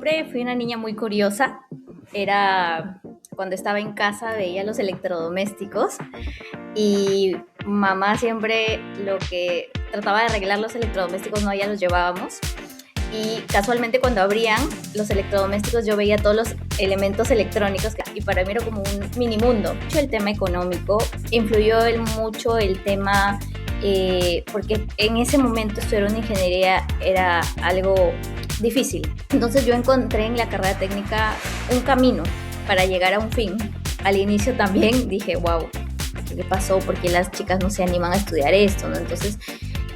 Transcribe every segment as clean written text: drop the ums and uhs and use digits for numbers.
Siempre fui una niña muy curiosa. Era cuando estaba en casa veía los electrodomésticos y mamá siempre lo que trataba de arreglar los electrodomésticos no, ya los llevábamos. Y casualmente cuando abrían los electrodomésticos yo veía todos los elementos electrónicos y para mí era como un mini mundo. El tema económico influyó mucho el tema, porque en ese momento estudiar una ingeniería era algo difícil. Entonces yo encontré en la carrera técnica un camino para llegar a un fin. Al inicio también dije, wow, ¿qué pasó? ¿Por qué las chicas no se animan a estudiar esto, ¿no? Entonces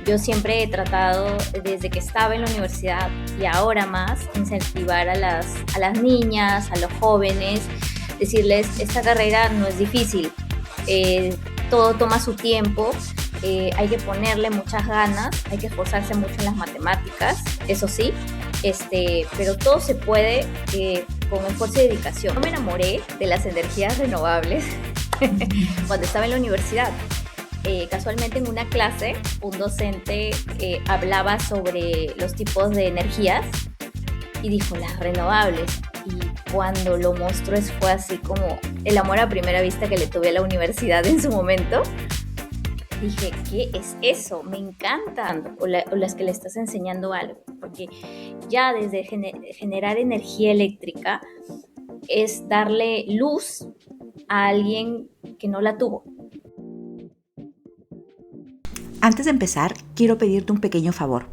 yo siempre he tratado, desde que estaba en la universidad y ahora más, incentivar a las niñas, a los jóvenes, decirles, esta carrera no es difícil, todo toma su tiempo, hay que ponerle muchas ganas, hay que esforzarse mucho en las matemáticas, eso sí, pero todo se puede con esfuerzo y dedicación. Yo me enamoré de las energías renovables cuando estaba en la universidad. Casualmente en una clase un docente hablaba sobre los tipos de energías y dijo las renovables, y cuando lo mostró fue así como el amor a primera vista que le tuve a la universidad en su momento. Dije, ¿qué es eso? Me encantan, o las que le estás enseñando algo, porque ya desde generar energía eléctrica es darle luz a alguien que no la tuvo. Antes de empezar, quiero pedirte un pequeño favor.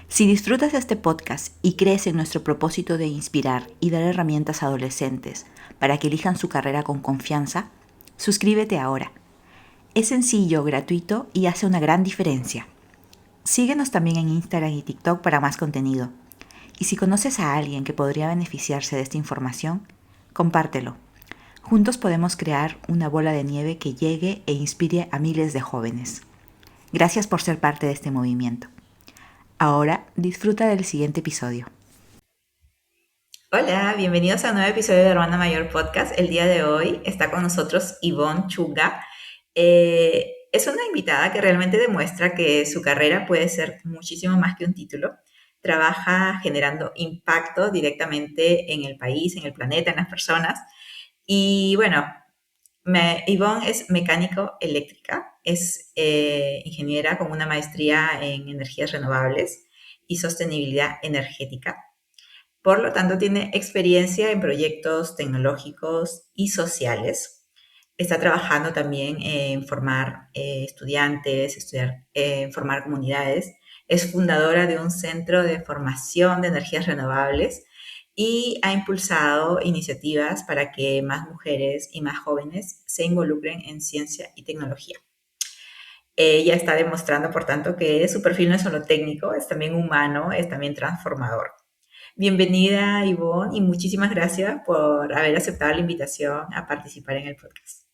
Si disfrutas de este podcast y crees en nuestro propósito de inspirar y dar herramientas a adolescentes para que elijan su carrera con confianza, suscríbete ahora. Es sencillo, gratuito y hace una gran diferencia. Síguenos también en Instagram y TikTok para más contenido. Y si conoces a alguien que podría beneficiarse de esta información, compártelo. Juntos podemos crear una bola de nieve que llegue e inspire a miles de jóvenes. Gracias por ser parte de este movimiento. Ahora disfruta del siguiente episodio. Hola, bienvenidos a un nuevo episodio de Hermana Mayor Podcast. El día de hoy está con nosotros Ivonne Chuga. Es una invitada que realmente demuestra que su carrera puede ser muchísimo más que un título. Trabaja generando impacto directamente en el país, en el planeta, en las personas. Y bueno, Ivonne es mecánico eléctrica, es ingeniera con una maestría en energías renovables y sostenibilidad energética. Por lo tanto, tiene experiencia en proyectos tecnológicos y sociales. Está trabajando también en formar estudiantes, en formar comunidades. Es fundadora de un centro de formación de energías renovables y ha impulsado iniciativas para que más mujeres y más jóvenes se involucren en ciencia y tecnología. Ella está demostrando, por tanto, que su perfil no es solo técnico, es también humano, es también transformador. Bienvenida, Ivonne, y muchísimas gracias por haber aceptado la invitación a participar en el podcast.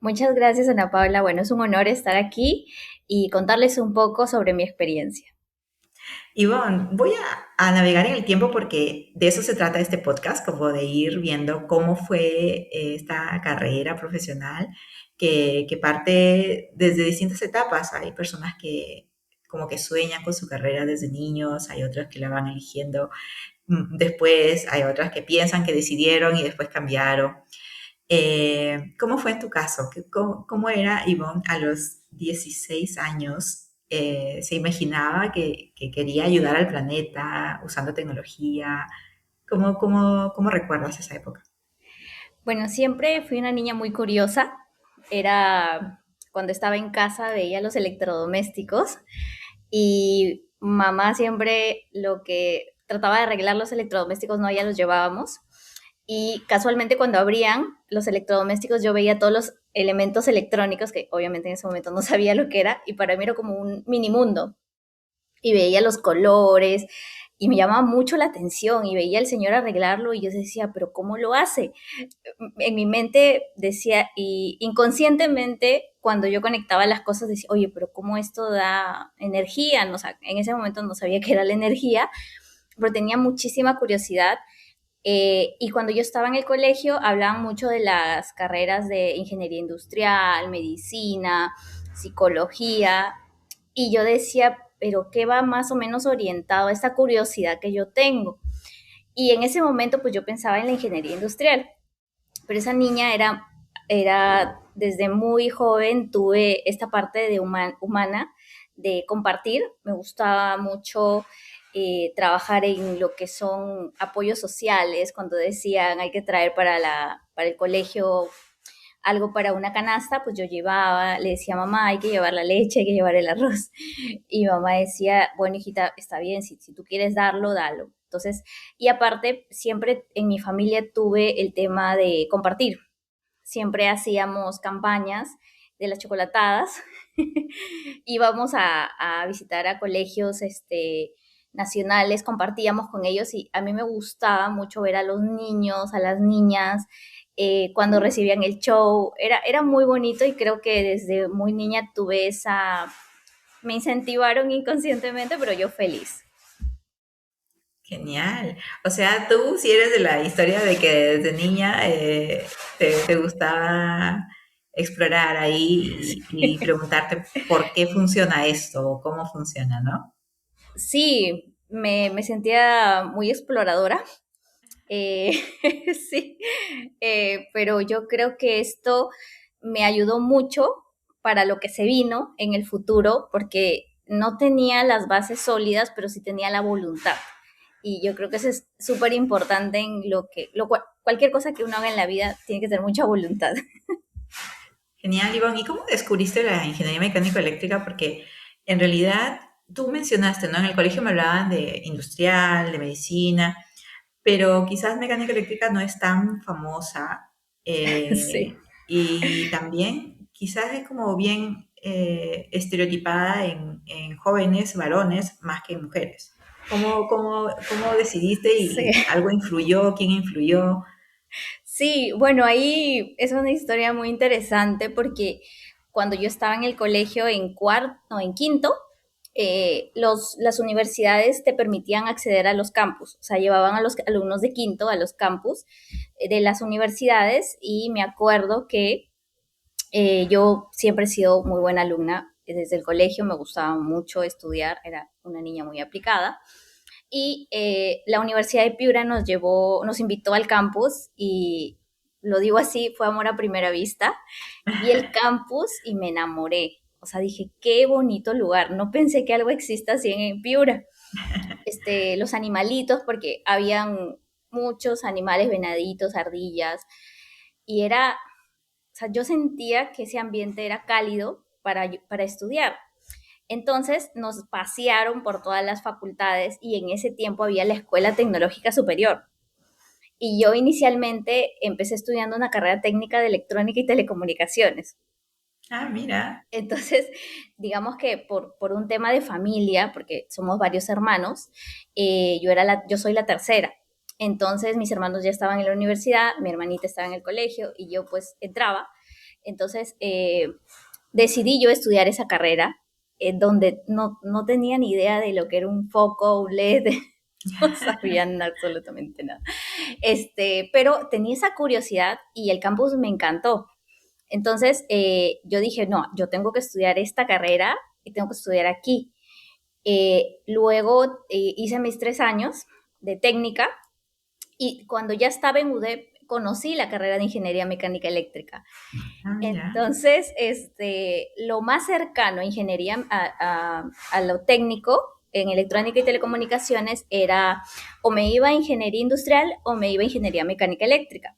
Muchas gracias, Ana Paula. Bueno, es un honor estar aquí y contarles un poco sobre mi experiencia. Ivonne, voy a navegar en el tiempo porque de eso se trata este podcast, como de ir viendo cómo fue esta carrera profesional que parte desde distintas etapas. Hay personas que como que sueñan con su carrera desde niños, hay otras que la van eligiendo después, hay otras que piensan que decidieron y después cambiaron. ¿Cómo fue en tu caso? ¿Cómo era Ivonne a los 16 años? ¿Se imaginaba que quería ayudar al planeta usando tecnología? ¿Cómo recuerdas esa época? Bueno, siempre fui una niña muy curiosa. Era cuando estaba en casa veía los electrodomésticos y mamá siempre lo que trataba de arreglar los electrodomésticos no, ya los llevábamos. Y casualmente cuando abrían los electrodomésticos yo veía todos los elementos electrónicos que obviamente en ese momento no sabía lo que era y para mí era como un mini mundo. Y veía los colores y me llamaba mucho la atención y veía al señor arreglarlo y yo decía, pero ¿cómo lo hace? En mi mente decía, y inconscientemente cuando yo conectaba las cosas decía, oye, pero ¿cómo esto da energía? No, o sea, en ese momento no sabía qué era la energía, pero tenía muchísima curiosidad. Y cuando yo estaba en el colegio hablaban mucho de las carreras de ingeniería industrial, medicina, psicología, y yo decía, pero ¿qué va más o menos orientado a esta curiosidad que yo tengo? Y en ese momento pues yo pensaba en la ingeniería industrial, pero esa niña era desde muy joven, tuve esta parte de humana de compartir, me gustaba mucho trabajar en lo que son apoyos sociales, cuando decían hay que traer para el colegio algo para una canasta, pues yo llevaba, le decía a mamá, hay que llevar la leche, hay que llevar el arroz. Y mamá decía, bueno, hijita, está bien, si tú quieres darlo, dalo. Entonces, y aparte, siempre en mi familia tuve el tema de compartir. Siempre hacíamos campañas de las chocolatadas. Íbamos a visitar a colegios nacionales, compartíamos con ellos y a mí me gustaba mucho ver a los niños, a las niñas, cuando recibían el show. Era muy bonito y creo que desde muy niña tuve me incentivaron inconscientemente, pero yo feliz. Genial. O sea, tú si eres de la historia de que desde niña te gustaba explorar ahí y preguntarte por qué funciona esto o cómo funciona, ¿no? Sí, me sentía muy exploradora. Eh, sí, pero yo creo que esto me ayudó mucho para lo que se vino en el futuro, porque no tenía las bases sólidas, pero sí tenía la voluntad. Y yo creo que eso es súper importante en cualquier cosa que uno haga en la vida, tiene que tener mucha voluntad. Genial, Ivonne. ¿Y cómo descubriste la ingeniería mecánico-eléctrica? Porque en realidad tú mencionaste, ¿no? En el colegio me hablaban de industrial, de medicina, pero quizás mecánica eléctrica no es tan famosa Sí. y también quizás es como bien estereotipada en jóvenes varones más que en mujeres. ¿Cómo decidiste Sí. y algo influyó? ¿Quién influyó? Sí, bueno, ahí es una historia muy interesante porque cuando yo estaba en el colegio en cuarto, no, en quinto, las universidades te permitían acceder a los campus, o sea, llevaban a los alumnos de quinto a los campus de las universidades y me acuerdo que yo siempre he sido muy buena alumna desde el colegio, me gustaba mucho estudiar, era una niña muy aplicada y la Universidad de Piura nos invitó al campus y lo digo así, fue amor a primera vista. Vi el campus y me enamoré. O sea, dije, qué bonito lugar. No pensé que algo exista así en Piura. Los animalitos, porque habían muchos animales, venaditos, ardillas, y o sea, yo sentía que ese ambiente era cálido para estudiar. Entonces nos pasearon por todas las facultades y en ese tiempo había la Escuela Tecnológica Superior. Y yo inicialmente empecé estudiando una carrera técnica de electrónica y telecomunicaciones. Ah, mira. Entonces, digamos que por un tema de familia, porque somos varios hermanos, yo soy la tercera. Entonces, mis hermanos ya estaban en la universidad, mi hermanita estaba en el colegio y yo pues entraba. Entonces, decidí yo estudiar esa carrera, donde no tenía ni idea de lo que era un foco, un LED, no sabían absolutamente nada. Pero tenía esa curiosidad y el campus me encantó. Entonces, yo dije, no, yo tengo que estudiar esta carrera y tengo que estudiar aquí. Luego hice mis 3 años de técnica y cuando ya estaba en UDEP conocí la carrera de ingeniería mecánica eléctrica. Ah, mira. Entonces, lo más cercano a ingeniería, a lo técnico en electrónica y telecomunicaciones era o me iba a ingeniería industrial o me iba a ingeniería mecánica eléctrica.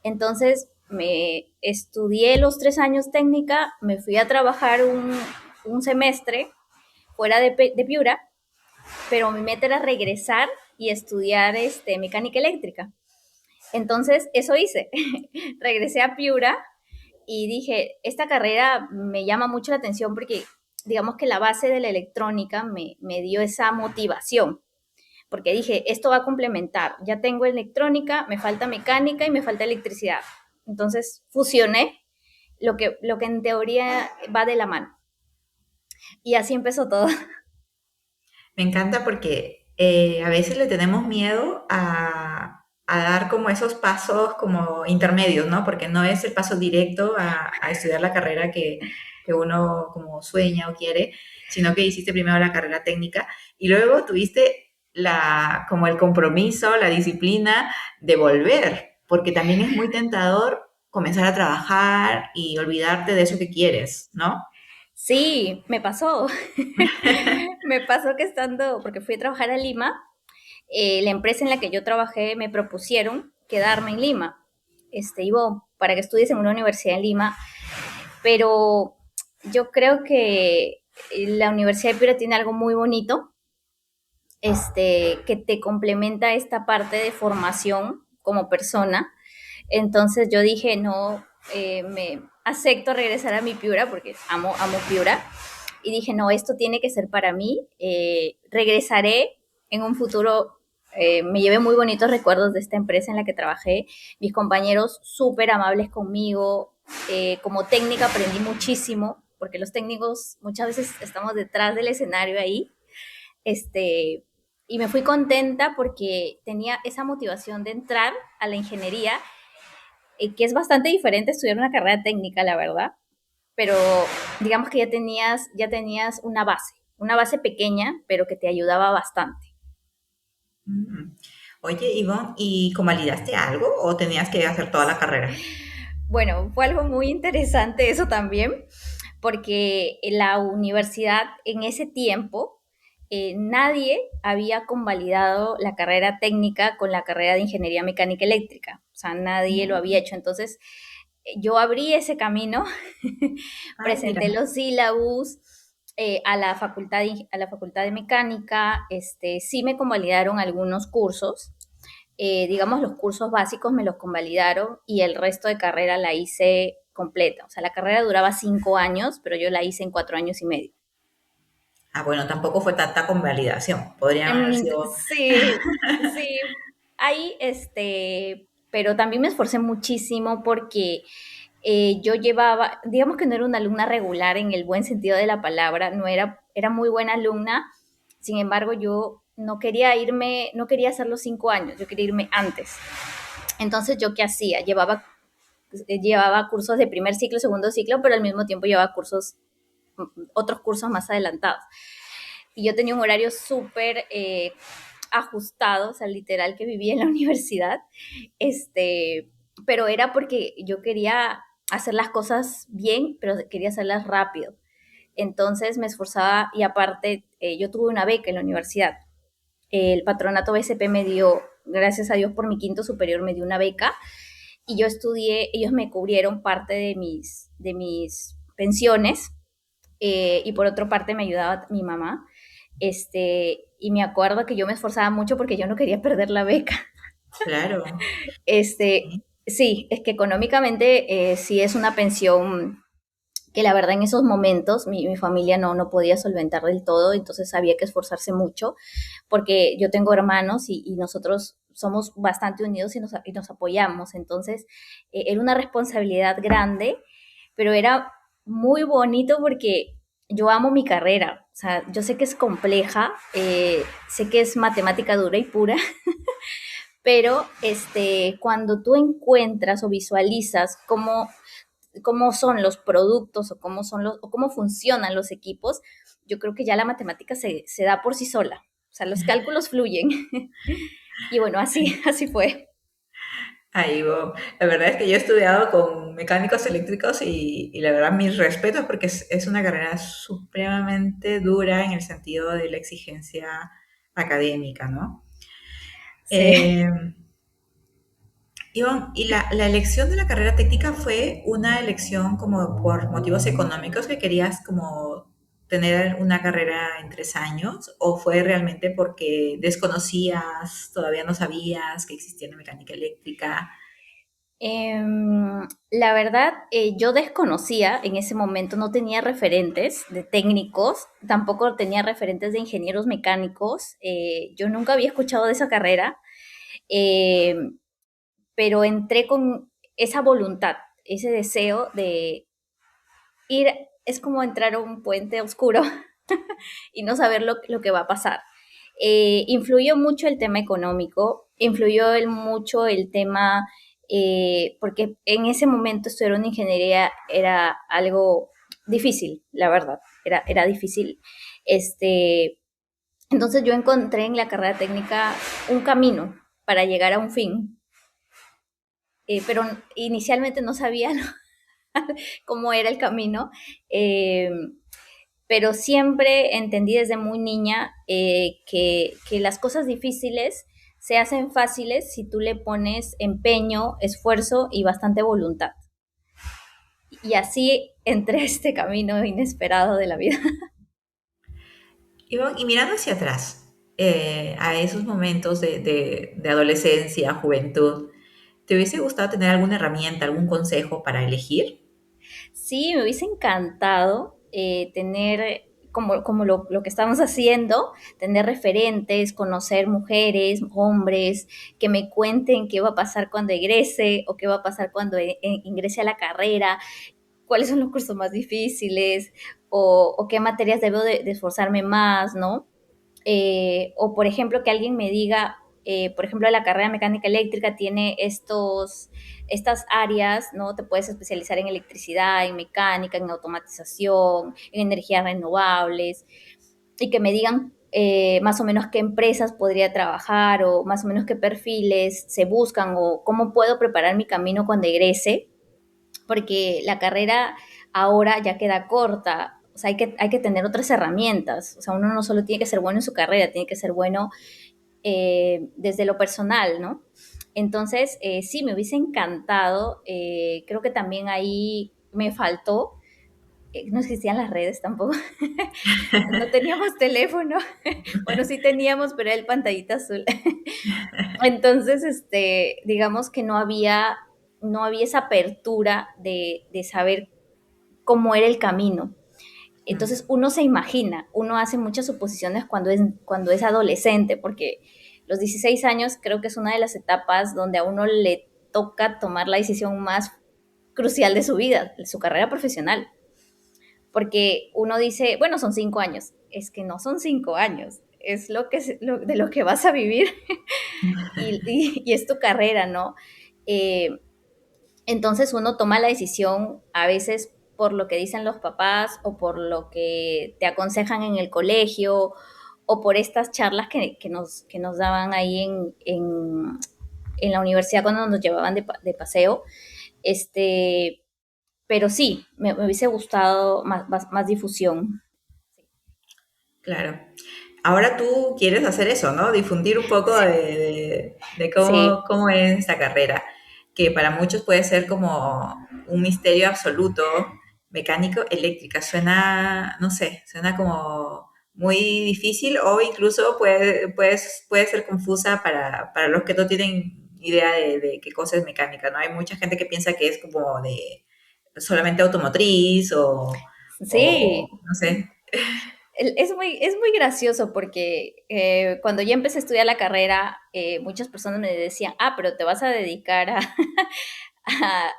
Entonces, me estudié los 3 años técnica, me fui a trabajar un semestre fuera de Piura, pero mi meta era regresar y estudiar mecánica eléctrica. Entonces, eso hice. Regresé a Piura y dije, esta carrera me llama mucho la atención porque digamos que la base de la electrónica me dio esa motivación, porque dije, esto va a complementar, ya tengo electrónica, me falta mecánica y me falta electricidad. Entonces fusioné lo que en teoría va de la mano. Y así empezó todo. Me encanta porque a veces le tenemos miedo a dar como esos pasos como intermedios, ¿no? Porque no es el paso directo a estudiar la carrera que uno como sueña o quiere, sino que hiciste primero la carrera técnica y luego tuviste como el compromiso, la disciplina de volver, porque también es muy tentador comenzar a trabajar y olvidarte de eso que quieres, ¿no? Sí, me pasó. Me pasó que estando, porque fui a trabajar a Lima, la empresa en la que yo trabajé me propusieron quedarme en Lima, Ivo, para que estudies en una universidad en Lima, pero yo creo que la Universidad de Piura tiene algo muy bonito, que te complementa esta parte de formación como persona. Entonces yo dije, no, me acepto regresar a mi Piura porque amo Piura. Y dije, no, esto tiene que ser para mí. Regresaré en un futuro. Me llevé muy bonitos recuerdos de esta empresa en la que trabajé. Mis compañeros súper amables conmigo. Como técnica aprendí muchísimo, porque los técnicos muchas veces estamos detrás del escenario ahí. Este, y me fui contenta porque tenía esa motivación de entrar a la ingeniería, que es bastante diferente a estudiar una carrera técnica, la verdad, pero digamos que ya tenías una base pequeña, pero que te ayudaba bastante. Mm. Oye, Ivonne, ¿y convalidaste algo o tenías que hacer toda la carrera? Bueno, fue algo muy interesante eso también, porque en la universidad en ese tiempo nadie había convalidado la carrera técnica con la carrera de ingeniería mecánica eléctrica, o sea, nadie lo había Mm. hecho. Entonces, yo abrí ese camino, Ay, mira. presenté los sílabus a la facultad de mecánica, sí me convalidaron algunos cursos, digamos, los cursos básicos me los convalidaron y el resto de carrera la hice completa. O sea, la carrera duraba 5 años, pero yo la hice en 4 años y medio. Ah, bueno, tampoco fue tanta convalidación. Podrían haber sido. Sí, sí. Ahí, pero también me esforcé muchísimo porque yo llevaba, digamos que no era una alumna regular en el buen sentido de la palabra, era muy buena alumna. Sin embargo, yo no quería irme, no quería hacer los 5 años, yo quería irme antes. Entonces, ¿yo qué hacía? Llevaba cursos de primer ciclo, segundo ciclo, pero al mismo tiempo llevaba otros cursos más adelantados. Y yo tenía un horario súper ajustado, o sea, literal que vivía en la universidad, pero era porque yo quería hacer las cosas bien, pero quería hacerlas rápido. Entonces me esforzaba y aparte yo tuve una beca en la universidad. El patronato BCP me dio, gracias a Dios por mi quinto superior, me dio una beca y yo estudié, ellos me cubrieron parte de mis pensiones, y por otra parte me ayudaba mi mamá. Y me acuerdo que yo me esforzaba mucho porque yo no quería perder la beca. Claro. Este, Sí. sí, es que económicamente sí es una pensión que la verdad en esos momentos mi familia no podía solventar del todo, entonces había que esforzarse mucho porque yo tengo hermanos y nosotros somos bastante unidos y nos apoyamos, entonces era una responsabilidad grande, pero era muy bonito porque yo amo mi carrera, o sea, yo sé que es compleja, sé que es matemática dura y pura, pero cuando tú encuentras o visualizas cómo son los productos o cómo funcionan los equipos, yo creo que ya la matemática se da por sí sola. O sea, los cálculos fluyen. Y bueno, así, así fue. Ahí, Bob. La verdad es que yo he estudiado con mecánicos eléctricos y la verdad mis respetos porque es una carrera supremamente dura en el sentido de la exigencia académica, ¿no? Sí. Eh, Ivonne, ¿y la elección de la carrera técnica fue una elección como por motivos económicos que querías como tener una carrera en 3 años o fue realmente porque desconocías, todavía no sabías que existía la mecánica eléctrica? La verdad, yo desconocía en ese momento, no tenía referentes de técnicos, tampoco tenía referentes de ingenieros mecánicos. Yo nunca había escuchado de esa carrera. eh, pero entré con esa voluntad, ese deseo de ir, es como entrar a un puente oscuro y no saber lo que va a pasar. Influyó mucho el tema económico, influyó mucho el tema, porque en ese momento estudiar una ingeniería era algo difícil, la verdad, era difícil. Este, Entonces yo encontré en la carrera técnica un camino para llegar a un fin, pero inicialmente no sabía, ¿no?, cómo era el camino, eh, pero siempre entendí desde muy niña que las cosas difíciles se hacen fáciles si tú le pones empeño, esfuerzo y bastante voluntad. Y así entré a este camino inesperado de la vida. Ivonne, y mirando hacia atrás, a esos momentos de adolescencia, juventud, ¿te hubiese gustado tener alguna herramienta, algún consejo para elegir? Sí, me hubiese encantado tener, como lo que estamos haciendo, tener referentes, conocer mujeres, hombres, que me cuenten qué va a pasar cuando egrese o qué va a pasar cuando ingrese a la carrera, cuáles son los cursos más difíciles o qué materias debo de esforzarme más, ¿no? O por ejemplo que alguien me diga, por ejemplo, la carrera de mecánica eléctrica tiene estas áreas, ¿no? Te puedes especializar en electricidad, en mecánica, en automatización, en energías renovables, y que me digan más o menos qué empresas podría trabajar o más o menos qué perfiles se buscan o cómo puedo preparar mi camino cuando egrese, porque la carrera ahora ya queda corta. O sea, hay que tener otras herramientas. O sea, uno no solo tiene que ser bueno en su carrera, tiene que ser bueno desde lo personal, ¿no? Entonces, sí, me hubiese encantado. Creo que también ahí me faltó. No existían las redes tampoco. No teníamos teléfono. Bueno, sí teníamos, pero era el pantallita azul. Entonces, digamos que no había esa apertura de saber cómo era el camino. Mm. Entonces uno se imagina, uno hace muchas suposiciones cuando es adolescente, porque los 16 años creo que es una de las etapas donde a uno le toca tomar la decisión más crucial de su vida, de su carrera profesional. Porque uno dice, bueno, son 5 años. Es que no son 5 años, es de lo que vas a vivir y es tu carrera, ¿no? Eh, entonces uno toma la decisión a veces por lo que dicen los papás o por lo que te aconsejan en el colegio o por estas charlas que nos daban ahí en la universidad cuando nos llevaban de paseo. Este, pero sí, me hubiese gustado más difusión. Claro. Ahora tú quieres hacer eso, ¿no? Difundir un poco de cómo, Sí, cómo es esta carrera, que para muchos puede ser como un misterio absoluto, mecánico, eléctrica. Suena, no sé, suena como muy difícil o incluso puede ser confusa para los que no tienen idea de qué cosa es mecánica, ¿no? Hay mucha gente que piensa que es como de solamente automotriz o sí. no sé. Es muy gracioso porque cuando ya empecé a estudiar la carrera, muchas personas me decían, pero te vas a dedicar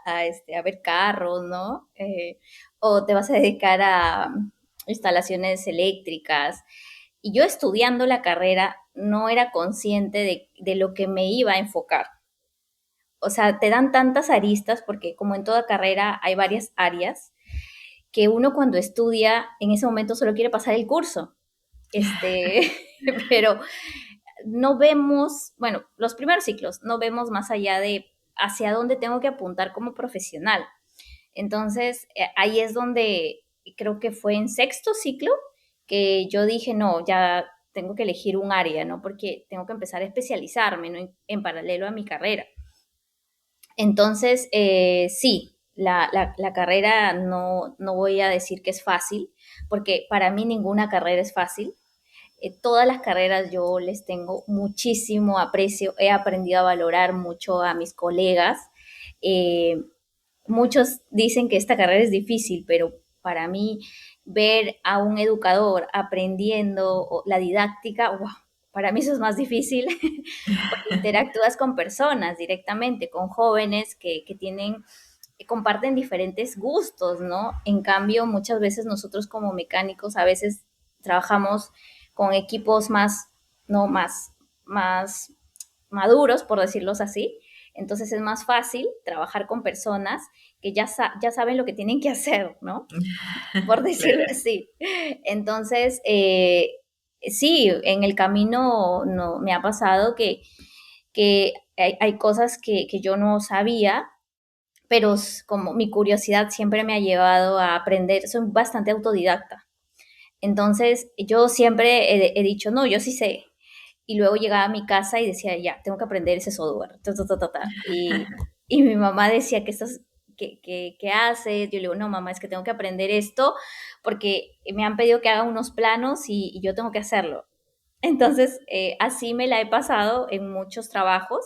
a ver carros, ¿no? O te vas a dedicar a instalaciones eléctricas. Y yo estudiando la carrera no era consciente de lo que me iba a enfocar. O sea, te dan tantas aristas porque como en toda carrera hay varias áreas que uno cuando estudia en ese momento solo quiere pasar el curso. este, pero no vemos, bueno, los primeros ciclos, no vemos más allá de hacia dónde tengo que apuntar como profesional. Entonces, ahí es donde creo que fue en sexto ciclo que yo dije, no, ya tengo que elegir un área, ¿no? Porque tengo que empezar a especializarme, ¿no?, en paralelo a mi carrera. Entonces, sí, la carrera no voy a decir que es fácil, porque para mí ninguna carrera es fácil. Todas las carreras yo les tengo muchísimo aprecio, he aprendido a valorar mucho a mis colegas. Eh, Muchos dicen que esta carrera es difícil, pero para mí ver a un educador aprendiendo la didáctica, wow, para mí eso es más difícil porque interactúas con personas directamente, con jóvenes que comparten diferentes gustos, ¿no? En cambio, muchas veces nosotros como mecánicos a veces trabajamos con equipos más, no, más maduros, por decirlos así. Entonces es más fácil trabajar con personas que ya saben lo que tienen que hacer, ¿no? Por decirlo Claro. así. Entonces, sí, en el camino no, me ha pasado que hay cosas que yo no sabía, pero como mi curiosidad siempre me ha llevado a aprender, soy bastante autodidacta. Entonces, yo siempre he dicho, no, yo sí sé. Y luego llegaba a mi casa y decía, ya, tengo que aprender ese software. Y mi mamá decía, ¿qué haces? Yo le digo, no, mamá, es que tengo que aprender esto porque me han pedido que haga unos planos y yo tengo que hacerlo. Entonces, así me la he pasado en muchos trabajos.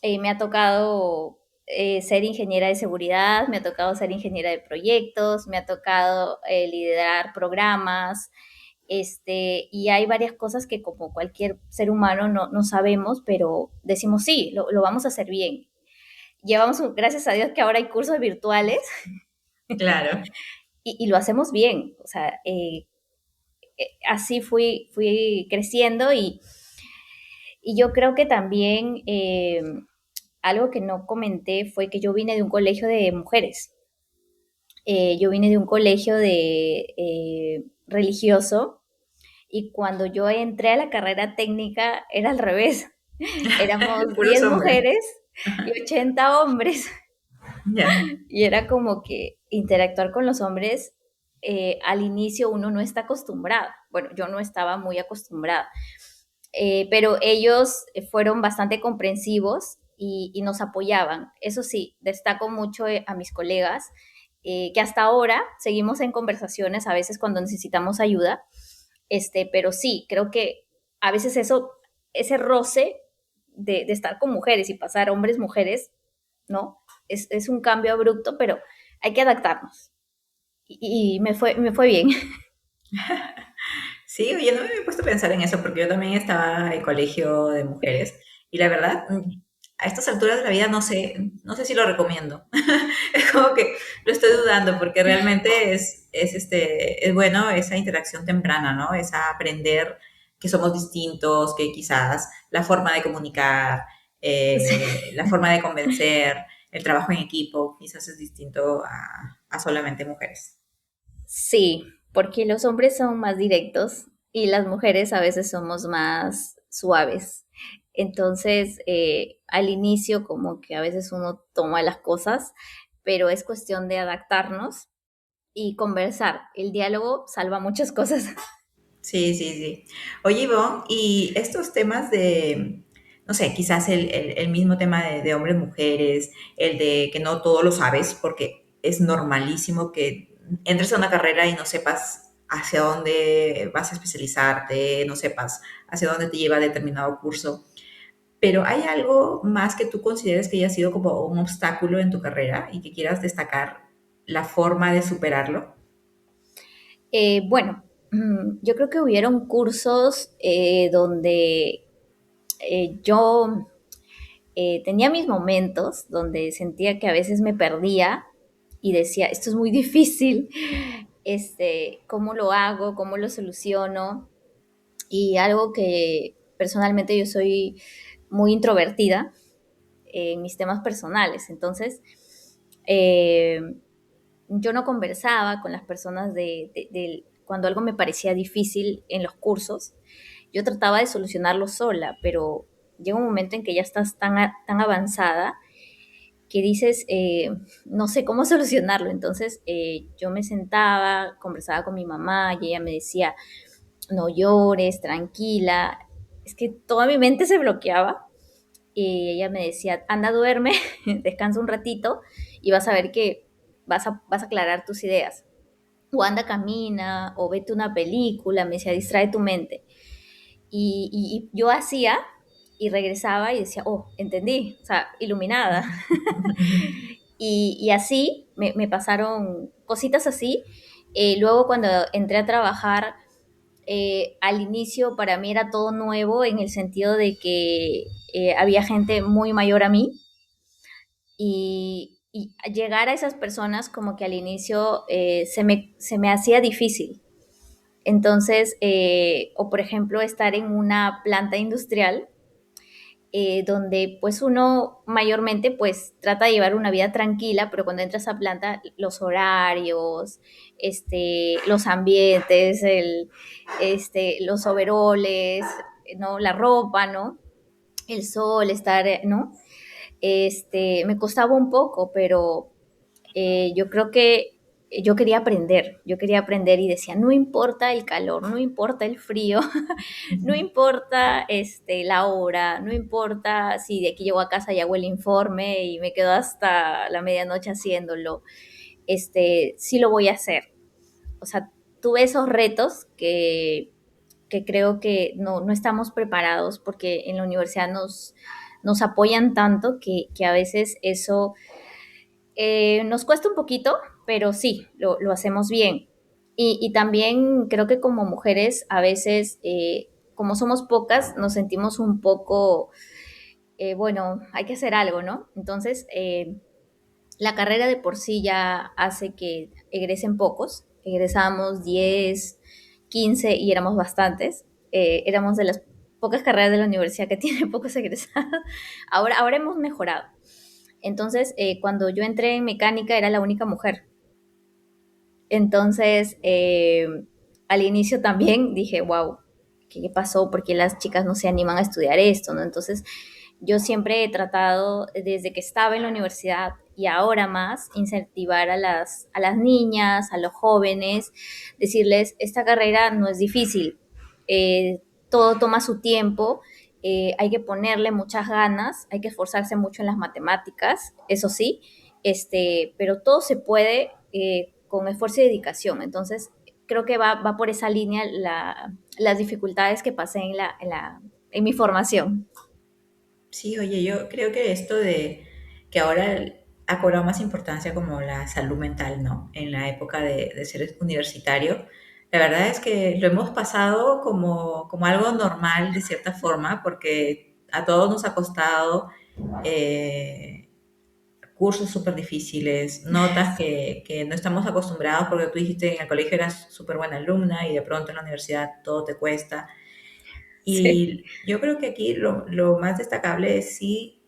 Me ha tocado ser ingeniera de seguridad, me ha tocado ser ingeniera de proyectos, me ha tocado liderar programas, y hay varias cosas que como cualquier ser humano no sabemos, pero decimos sí, lo vamos a hacer bien. Llevamos, gracias a Dios que ahora hay cursos virtuales Claro. y lo hacemos bien. O sea, así fui creciendo y yo creo que también algo que no comenté fue que yo vine de un colegio de mujeres. Yo vine de un colegio religioso y cuando yo entré a la carrera técnica era al revés. Éramos Puros 10 hombres. mujeres y 80 hombres. Ya. Y era como que interactuar con los hombres al inicio uno no está acostumbrado. Bueno, yo no estaba muy acostumbrada. Pero ellos fueron bastante comprensivos y nos apoyaban. Eso sí, destaco mucho a mis colegas, que hasta ahora seguimos en conversaciones, a veces cuando necesitamos ayuda, pero sí, creo que a veces ese roce de estar con mujeres y pasar hombres-mujeres, ¿no? Es un cambio abrupto, pero hay que adaptarnos. Y me fue bien. Sí, oye, no me había puesto a pensar en eso porque yo también estaba en colegio de mujeres y la verdad, a estas alturas de la vida no sé si lo recomiendo. Es como que lo estoy dudando porque realmente es bueno esa interacción temprana, ¿no? Esa aprender que somos distintos, que quizás la forma de comunicar, la forma de convencer, el trabajo en equipo, quizás es distinto a solamente mujeres. Sí, porque los hombres son más directos y las mujeres a veces somos más suaves. Entonces, al inicio como que a veces uno toma las cosas, pero es cuestión de adaptarnos y conversar. El diálogo salva muchas cosas. Sí, sí, sí. Oye, Ivonne, y estos temas de, no sé, quizás el mismo tema de hombres, mujeres, el de que no todo lo sabes, porque es normalísimo que entres a una carrera y no sepas hacia dónde vas a especializarte, no sepas hacia dónde te lleva determinado curso. Pero ¿hay algo más que tú consideres que haya sido como un obstáculo en tu carrera y que quieras destacar la forma de superarlo? Bueno, yo creo que hubieron cursos donde yo tenía mis momentos donde sentía que a veces me perdía y decía, esto es muy difícil, ¿cómo lo hago? ¿Cómo lo soluciono? Y algo que personalmente yo soy muy introvertida en mis temas personales, entonces eh, yo no conversaba con las personas cuando algo me parecía difícil en los cursos, yo trataba de solucionarlo sola, pero llega un momento en que ya estás tan avanzada que dices, no sé cómo solucionarlo. Entonces yo me sentaba, conversaba con mi mamá y ella me decía, no llores, tranquila. Es que toda mi mente se bloqueaba y ella me decía, anda, duerme, descansa un ratito y vas a ver que vas a aclarar tus ideas. O anda, camina, o vete una película, me decía, distrae tu mente. Y yo hacía y regresaba y decía, oh, entendí, o sea, iluminada. Y así me pasaron cositas así. Luego cuando entré a trabajar, al inicio para mí era todo nuevo en el sentido de que había gente muy mayor a mí y llegar a esas personas como que al inicio se me hacía difícil. Entonces, o por ejemplo, estar en una planta industrial donde pues uno mayormente pues trata de llevar una vida tranquila, pero cuando entras a planta, los horarios, los ambientes, los overoles, ¿no? La ropa, ¿no? El sol, estar, ¿no? Me costaba un poco, pero yo creo que yo quería aprender y decía, no importa el calor, no importa el frío, no importa la hora, no importa si de aquí llego a casa y hago el informe y me quedo hasta la medianoche haciéndolo, sí lo voy a hacer. O sea, tuve esos retos que creo que no estamos preparados porque en la universidad nos apoyan tanto que a veces eso nos cuesta un poquito, pero sí, lo hacemos bien. Y también creo que como mujeres a veces, como somos pocas, nos sentimos un poco, bueno, hay que hacer algo, ¿no? Entonces, la carrera de por sí ya hace que egresen pocos. Egresamos 10, 15 y éramos bastantes. Éramos de las pocas carreras de la universidad que tiene pocos egresados. Ahora hemos mejorado. Entonces, cuando yo entré en mecánica era la única mujer. Entonces, al inicio también dije, wow, ¿qué pasó? ¿Por qué las chicas no se animan a estudiar esto? ¿No? Entonces, yo siempre he tratado, desde que estaba en la universidad y ahora más, incentivar a las niñas, a los jóvenes, decirles, esta carrera no es difícil, todo toma su tiempo, hay que ponerle muchas ganas, hay que esforzarse mucho en las matemáticas, eso sí, pero todo se puede con esfuerzo y dedicación. Entonces, creo que va por esa línea las dificultades que pasé en mi formación. Sí, oye, yo creo que esto de que ahora ha cobrado más importancia como la salud mental, ¿no? En la época de ser universitario, la verdad es que lo hemos pasado como algo normal de cierta forma, porque a todos nos ha costado eh, cursos súper difíciles, notas que no estamos acostumbrados, porque tú dijiste en el colegio eras súper buena alumna y de pronto en la universidad todo te cuesta. Sí, Y yo creo que aquí lo más destacable es sí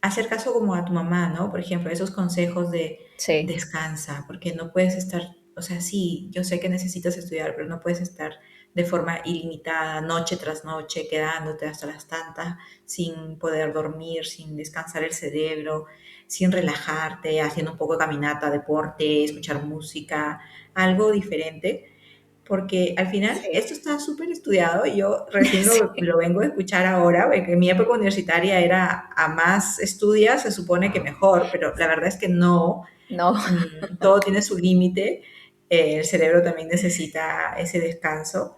hacer caso como a tu mamá, ¿no? Por ejemplo, esos consejos de sí, descansa, porque no puedes estar, o sea, sí, yo sé que necesitas estudiar, pero no puedes estar de forma ilimitada, noche tras noche, quedándote hasta las tantas, sin poder dormir, sin descansar el cerebro, sin relajarte, haciendo un poco de caminata, deporte, escuchar música, algo diferente porque al final sí, esto está súper estudiado y yo recién sí. lo vengo a escuchar ahora, porque en mi época universitaria era a más estudias se supone que mejor, pero la verdad es que no, No, todo tiene su límite, el cerebro también necesita ese descanso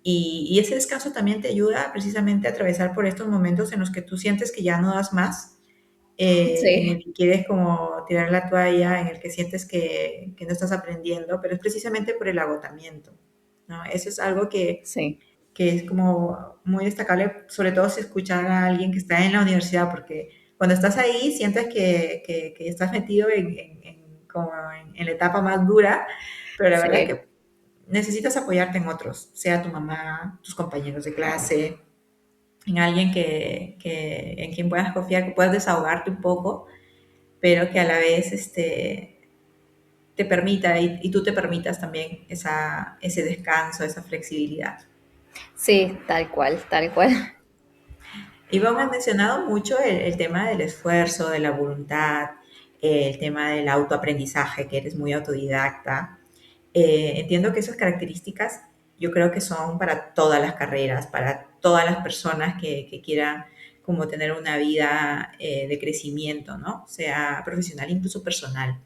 y ese descanso también te ayuda precisamente a atravesar por estos momentos en los que tú sientes que ya no das más, en el sí, que quieres como tirar la toalla, en el que sientes que no estás aprendiendo, pero es precisamente por el agotamiento, ¿no? Eso es algo sí, que es como muy destacable, sobre todo si escuchar a alguien que está en la universidad, porque cuando estás ahí sientes que estás metido como en la etapa más dura, pero la verdad es sí, que necesitas apoyarte en otros, sea tu mamá, tus compañeros de clase, en alguien en quien puedas confiar, que puedas desahogarte un poco, pero que a la vez te permita y tú te permitas también ese descanso, esa flexibilidad. sí, tal cual, tal cual. Iván ha mencionado mucho el tema del esfuerzo, de la voluntad, el tema del autoaprendizaje, que eres muy autodidacta. Entiendo que esas características yo creo que son para todas las carreras, para todas las personas que quieran como tener una vida de crecimiento, ¿no? Sea profesional, incluso personal.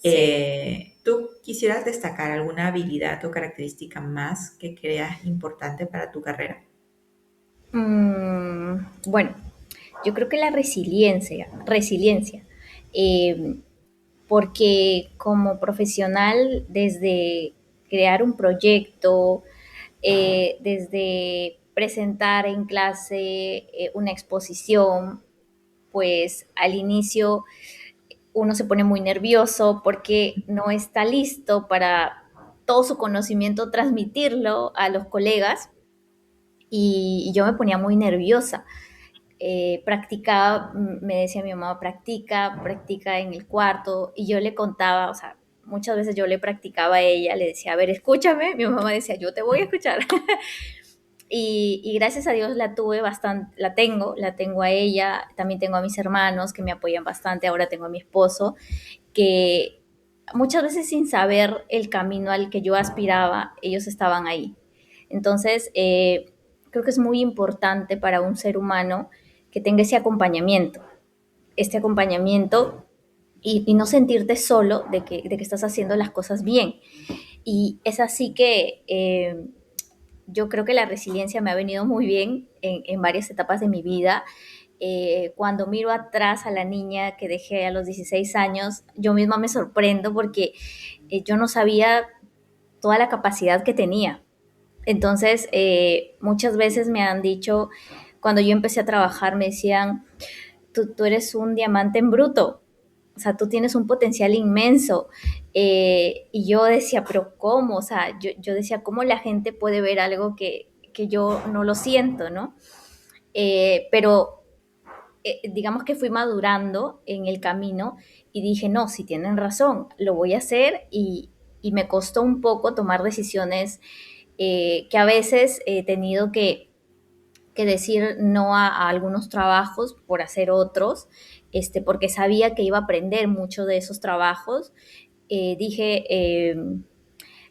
Sí. ¿Tú quisieras destacar alguna habilidad o característica más que creas importante para tu carrera? Bueno, yo creo que la resiliencia, eh, porque como profesional, desde crear un proyecto, desde presentar en clase una exposición, pues al inicio uno se pone muy nervioso porque no está listo para todo su conocimiento transmitirlo a los colegas y yo me ponía muy nerviosa. Practicaba, me decía mi mamá, practica en el cuarto, y yo le contaba, o sea, muchas veces yo le practicaba a ella, le decía, a ver, escúchame, mi mamá decía, yo te voy a escuchar. Y gracias a Dios la tuve bastante, la tengo a ella, también tengo a mis hermanos que me apoyan bastante, ahora tengo a mi esposo, que muchas veces sin saber el camino al que yo aspiraba, ellos estaban ahí. Entonces, creo que es muy importante para un ser humano que tenga ese acompañamiento, y no sentirte solo de que estás haciendo las cosas bien. Y es así que yo creo que la resiliencia me ha venido muy bien en varias etapas de mi vida. Cuando miro atrás a la niña que dejé a los 16 años, yo misma me sorprendo porque yo no sabía toda la capacidad que tenía. Entonces, muchas veces me han dicho, cuando yo empecé a trabajar, me decían, tú eres un diamante en bruto, o sea, tú tienes un potencial inmenso. Y yo decía, pero ¿cómo? O sea, yo decía, ¿cómo la gente puede ver algo que yo no lo siento, ¿no? Pero digamos que fui madurando en el camino y dije, no, si tienen razón, lo voy a hacer, y me costó un poco tomar decisiones que a veces he tenido que decir no a algunos trabajos por hacer otros, porque sabía que iba a aprender mucho de esos trabajos. Dije,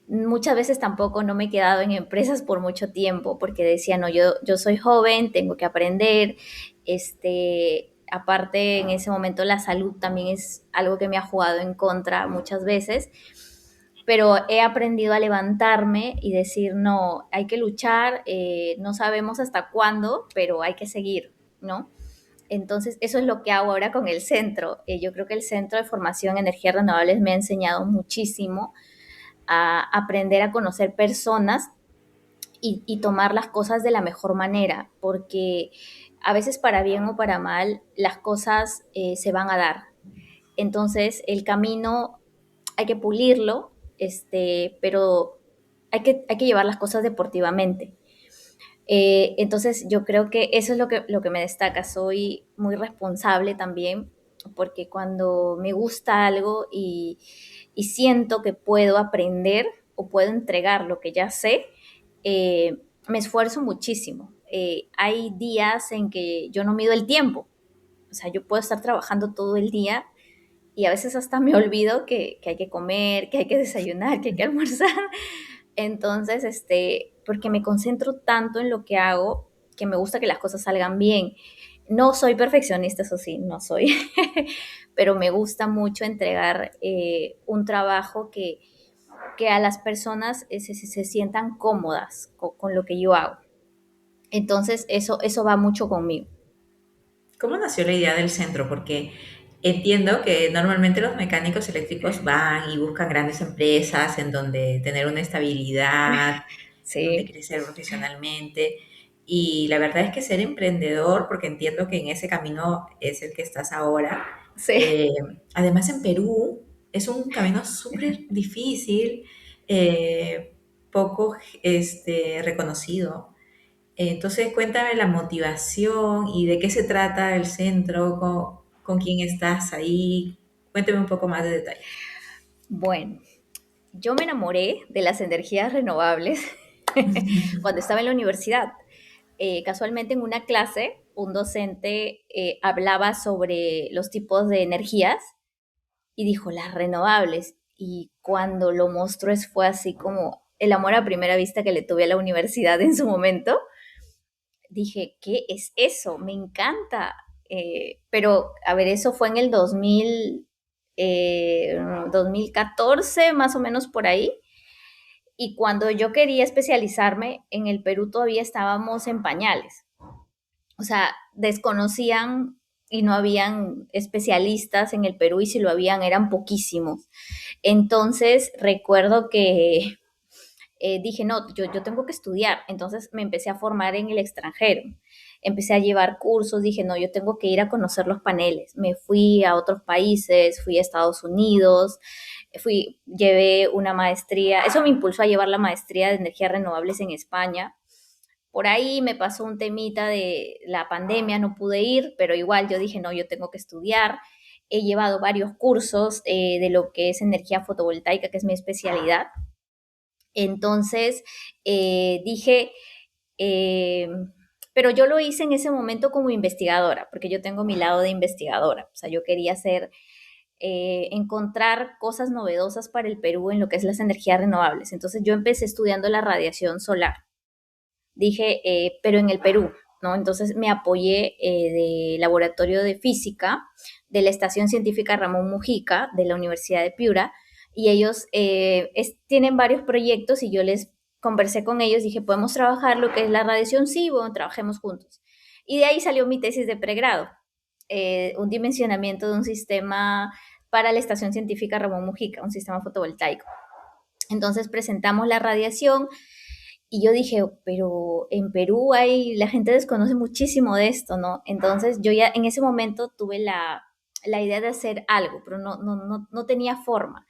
muchas veces tampoco no me he quedado en empresas por mucho tiempo porque decía, no, yo soy joven, tengo que aprender. Aparte, en ese momento la salud también es algo que me ha jugado en contra muchas veces, pero he aprendido a levantarme y decir, no, hay que luchar, no sabemos hasta cuándo, pero hay que seguir, ¿no? Entonces, eso es lo que hago ahora con el centro. Yo creo que el Centro de Formación en Energías Renovables me ha enseñado muchísimo a aprender a conocer personas y tomar las cosas de la mejor manera, porque a veces para bien o para mal las cosas se van a dar. Entonces el camino hay que pulirlo, pero hay que llevar las cosas deportivamente. Entonces yo creo que eso es lo que me destaca. Soy muy responsable también, porque cuando me gusta algo y siento que puedo aprender o puedo entregar lo que ya sé, me esfuerzo muchísimo. Hay días en que yo no mido el tiempo, o sea, yo puedo estar trabajando todo el día y a veces hasta me olvido que hay que comer, que hay que desayunar, que hay que almorzar. Entonces, porque me concentro tanto en lo que hago que me gusta que las cosas salgan bien. No soy perfeccionista, eso sí, no soy, pero me gusta mucho entregar un trabajo que a las personas se sientan cómodas con lo que yo hago. Entonces, eso va mucho conmigo. ¿Cómo nació la idea del centro? Porque entiendo que normalmente los mecánicos eléctricos van y buscan grandes empresas en donde tener una estabilidad, en donde Sí, crecer profesionalmente. Y la verdad es que ser emprendedor, porque entiendo que en ese camino es el que estás ahora, sí. eh, además en Perú es un camino súper difícil, eh, poco reconocido. Entonces, cuéntame la motivación y de qué se trata el centro, con quién estás ahí. Cuéntame un poco más de detalles. Bueno, yo me enamoré de las energías renovables cuando estaba en la universidad. Casualmente en una clase, un docente hablaba sobre los tipos de energías y dijo las renovables. Y cuando lo mostró fue así como el amor a primera vista que le tuve a la universidad en su momento. Dije, ¿qué es eso? Me encanta. Pero, a ver, eso fue en el 2014, más o menos por ahí. Y cuando yo quería especializarme, en el Perú todavía estábamos en pañales. O sea, desconocían y no habían especialistas en el Perú, y si lo habían eran poquísimos. Entonces recuerdo que dije, no, yo tengo que estudiar. Entonces me empecé a formar en el extranjero. Empecé a llevar cursos, dije, no, yo tengo que ir a conocer los paneles. Me fui a otros países, fui a Estados Unidos, llevé una maestría. Eso me impulsó a llevar la maestría de energías renovables en España. Por ahí me pasó un temita de la pandemia, no pude ir, pero igual yo dije, no, yo tengo que estudiar. He llevado varios cursos de lo que es energía fotovoltaica, que es mi especialidad. Entonces dije, eh, pero yo lo hice en ese momento como investigadora, porque yo tengo mi lado de investigadora. O sea, yo quería hacer, encontrar cosas novedosas para el Perú en lo que es las energías renovables. Entonces yo empecé estudiando la radiación solar. Dije, pero en el Perú, ¿no? Entonces me apoyé del laboratorio de física de la Estación Científica Ramón Mujica de la Universidad de Piura, y ellos tienen varios proyectos y yo les conversé con ellos, dije, ¿podemos trabajar lo que es la radiación? Sí, bueno, trabajemos juntos. Y de ahí salió mi tesis de pregrado, un dimensionamiento de un sistema para la Estación Científica Ramón Mujica, un sistema fotovoltaico. Entonces presentamos la radiación y yo dije, pero en Perú la gente desconoce muchísimo de esto, ¿no? Entonces yo ya en ese momento tuve la idea de hacer algo, pero no tenía forma.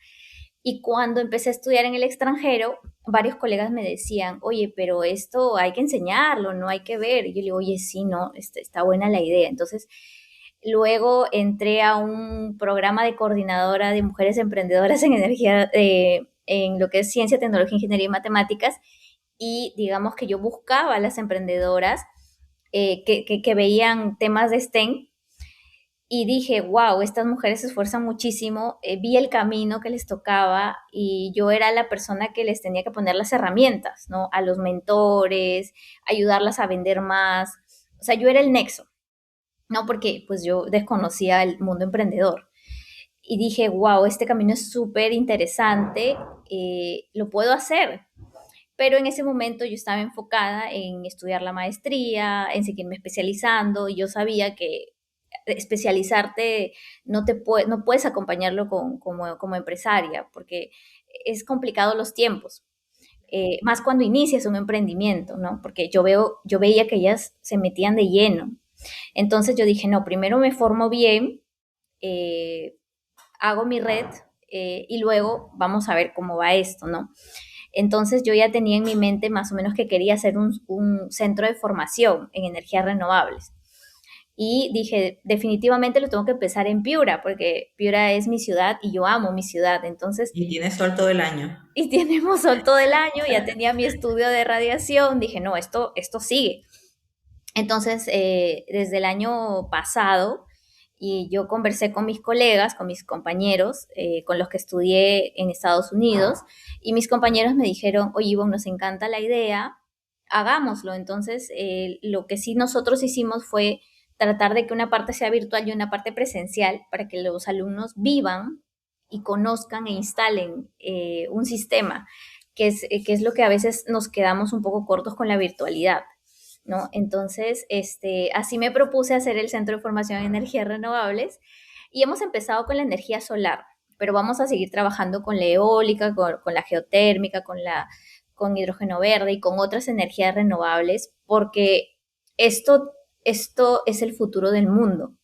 Y cuando empecé a estudiar en el extranjero, varios colegas me decían, oye, pero esto hay que enseñarlo, no hay que ver. Y yo le digo, oye, sí, no, está buena la idea. Entonces, luego entré a un programa de coordinadora de mujeres emprendedoras en energía, en lo que es ciencia, tecnología, ingeniería y matemáticas, y digamos que yo buscaba a las emprendedoras que veían temas de STEM y dije, wow, estas mujeres se esfuerzan muchísimo, vi el camino que les tocaba y yo era la persona que les tenía que poner las herramientas, ¿no? A los mentores, ayudarlas a vender más, o sea, yo era el nexo, ¿no? Porque pues yo desconocía el mundo emprendedor y dije, wow, este camino es súper interesante, lo puedo hacer, pero en ese momento yo estaba enfocada en estudiar la maestría, en seguirme especializando, y yo sabía que especializarte no puedes acompañarlo como empresaria, porque es complicado los tiempos, más cuando inicias un emprendimiento, ¿no? Porque yo veía que ellas se metían de lleno. Entonces yo dije, no, primero me formo bien, eh, hago mi red y luego vamos a ver cómo va esto, ¿no? Entonces yo ya tenía en mi mente más o menos que quería hacer un centro de formación en energías renovables. Y dije, definitivamente lo tengo que empezar en Piura, porque Piura es mi ciudad y yo amo mi ciudad. Entonces, Y tiene sol todo el año. y tenemos sol todo el año, ya tenía mi estudio de radiación, dije, no, esto sigue. Entonces, desde el año pasado, y yo conversé con mis colegas, con mis compañeros, con los que estudié en Estados Unidos, y mis compañeros me dijeron, oye, Ivonne, nos encanta la idea, hagámoslo. Entonces, lo que sí nosotros hicimos fue tratar de que una parte sea virtual y una parte presencial para que los alumnos vivan y conozcan e instalen un sistema, que es lo que a veces nos quedamos un poco cortos con la virtualidad, ¿no? Entonces, así me propuse hacer el Centro de Formación en Energías Renovables y hemos empezado con la energía solar, pero vamos a seguir trabajando con la eólica, con la geotérmica, con hidrógeno verde y con otras energías renovables, porque esto es el futuro del mundo.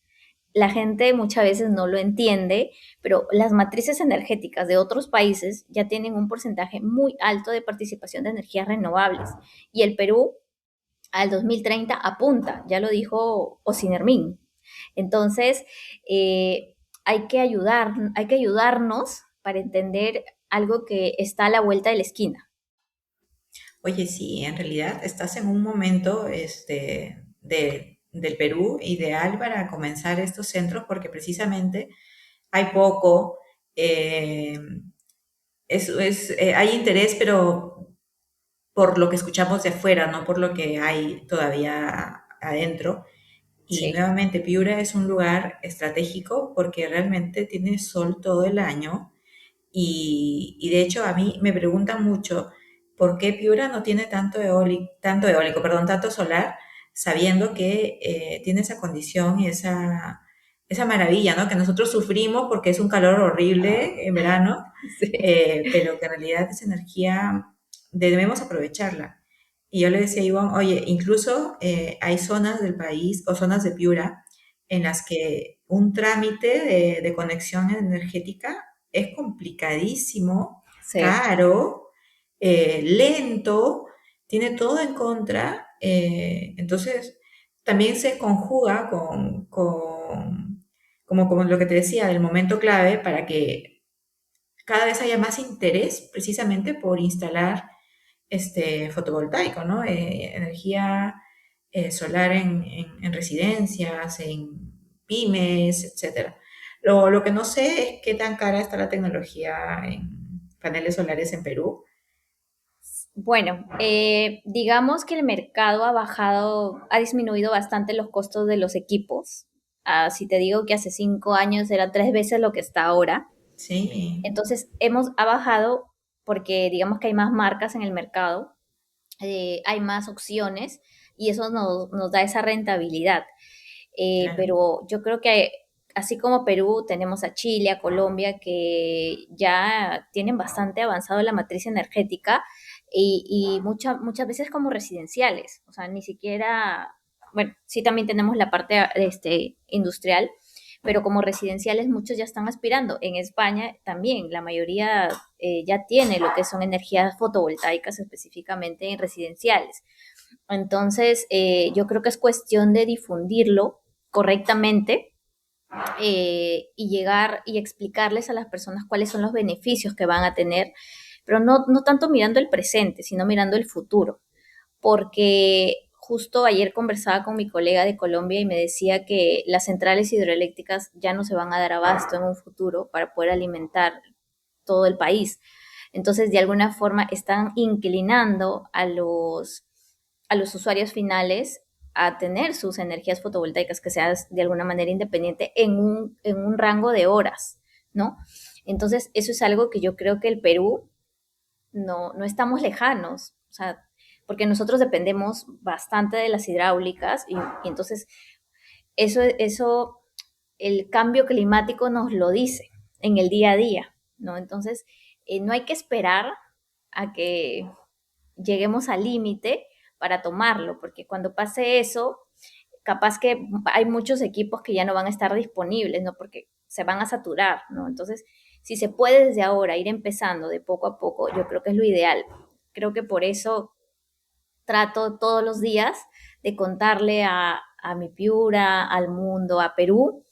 La gente muchas veces no lo entiende, pero las matrices energéticas de otros países ya tienen un porcentaje muy alto de participación de energías renovables. Y el Perú al 2030 apunta, ya lo dijo Osinermin. Entonces, hay que ayudarnos para entender algo que está a la vuelta de la esquina. Oye, sí, en realidad estás en un momento del Perú ideal para comenzar estos centros porque precisamente hay poco, eh, hay interés, pero por lo que escuchamos de afuera, no por lo que hay todavía adentro. Y Sí. nuevamente, Piura es un lugar estratégico porque realmente tiene sol todo el año y de hecho a mí me preguntan mucho por qué Piura no tiene tanto solar, sabiendo que tiene esa condición y esa maravilla, ¿no? Que nosotros sufrimos porque es un calor horrible en verano, Sí. pero que en realidad esa energía debemos aprovecharla. Y yo le decía a Ivonne, oye, incluso hay zonas del país o zonas de Piura en las que un trámite de conexión energética es complicadísimo, Sí. caro, lento, tiene todo en contra Entonces, también se conjuga como lo que te decía, el momento clave para que cada vez haya más interés precisamente por instalar fotovoltaico, ¿no? Energía solar en residencias, en pymes, etcétera. Lo que no sé es qué tan cara está la tecnología en paneles solares en Perú. Bueno, digamos que el mercado ha disminuido bastante los costos de los equipos. Si te digo que hace 5 años era 3 veces lo que está ahora. Sí, Entonces, ha bajado porque digamos que hay más marcas en el mercado, hay más opciones y eso nos da esa rentabilidad. claro. Pero yo creo que así como Perú, tenemos a Chile, a Colombia, que ya tienen bastante avanzado la matriz energética y muchas veces como residenciales, o sea, ni siquiera, bueno, sí también tenemos la parte industrial, pero como residenciales muchos ya están aspirando. En España también la mayoría ya tiene lo que son energías fotovoltaicas específicamente en residenciales. Entonces, yo creo que es cuestión de difundirlo correctamente y llegar y explicarles a las personas cuáles son los beneficios que van a tener, pero no tanto mirando el presente, sino mirando el futuro. Porque justo ayer conversaba con mi colega de Colombia y me decía que las centrales hidroeléctricas ya no se van a dar abasto en un futuro para poder alimentar todo el país. Entonces, de alguna forma, están inclinando a los usuarios finales a tener sus energías fotovoltaicas, que sean de alguna manera independiente en un rango de horas, ¿no? Entonces, eso es algo que yo creo que el Perú no estamos lejanos, o sea, porque nosotros dependemos bastante de las hidráulicas y entonces eso, el cambio climático nos lo dice en el día a día, ¿no? Entonces, no hay que esperar a que lleguemos al límite para tomarlo, porque cuando pase eso, capaz que hay muchos equipos que ya no van a estar disponibles, ¿no? Porque se van a saturar, ¿no? Entonces, si se puede desde ahora ir empezando de poco a poco, yo creo que es lo ideal. Creo que por eso trato todos los días de contarle a mi Piura, al mundo, a Perú,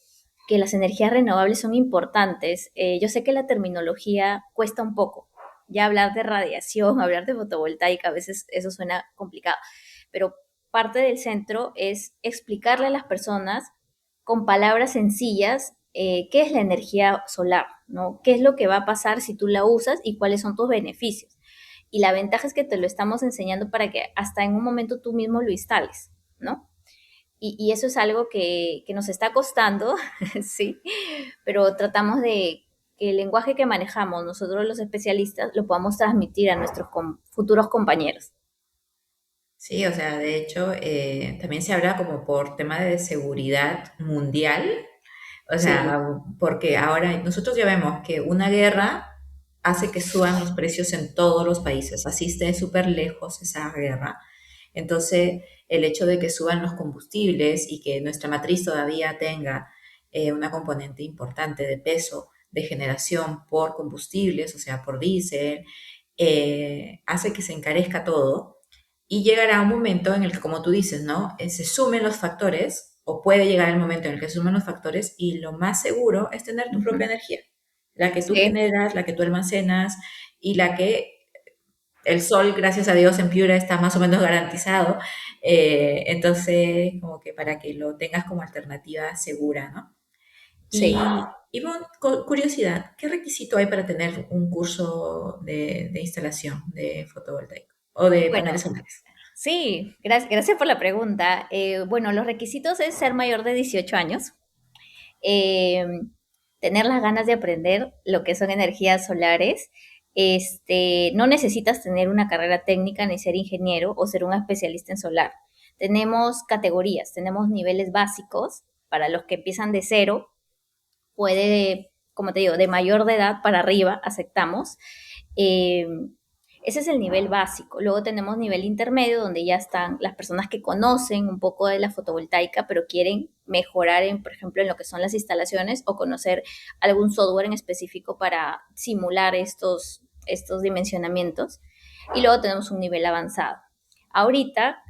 que las energías renovables son importantes. Yo sé que la terminología cuesta un poco. Ya hablar de radiación, hablar de fotovoltaica, a veces eso suena complicado, pero parte del centro es explicarle a las personas con palabras sencillas qué es la energía solar, ¿no? ¿Qué es lo que va a pasar si tú la usas y cuáles son tus beneficios? Y la ventaja es que te lo estamos enseñando para que hasta en un momento tú mismo lo instales, ¿no? Y eso es algo que nos está costando, sí, pero tratamos de que el lenguaje que manejamos nosotros los especialistas lo podamos transmitir a nuestros futuros compañeros. Sí, o sea, de hecho, también se habla como por tema de seguridad mundial, o Sí, sea, porque ahora nosotros ya vemos que una guerra hace que suban los precios en todos los países, así esté súper lejos esa guerra. Entonces, el hecho de que suban los combustibles y que nuestra matriz todavía tenga una componente importante de peso de generación por combustibles, o sea, por diésel, hace que se encarezca todo y llegará un momento en el que, como tú dices, ¿no? Se sumen los factores, o puede llegar el momento en el que se sumen los factores, y lo más seguro es tener tu propia ujú, energía, la que tú sí, generas, la que tú almacenas y la que el sol, gracias a Dios, en Piura está más o menos garantizado. Entonces, como que para que lo tengas como alternativa segura, ¿no? sí. Y bueno, curiosidad, ¿qué requisito hay para tener un curso de instalación de fotovoltaico o de paneles Bueno, solares? sí, gracias por la pregunta. Bueno, los requisitos es ser mayor de 18 años, eh, tener las ganas de aprender lo que son energías solares. No necesitas tener una carrera técnica ni ser ingeniero o ser un especialista en solar. Tenemos categorías, tenemos niveles básicos para los que empiezan de cero, puede, como te digo, de mayor de edad para arriba, aceptamos. Eh, Ese es el nivel básico. Luego tenemos nivel intermedio, donde ya están las personas que conocen un poco de la fotovoltaica, pero quieren mejorar, por ejemplo, en lo que son las instalaciones o conocer algún software en específico para simular estos dimensionamientos. Y luego tenemos un nivel avanzado. Ahorita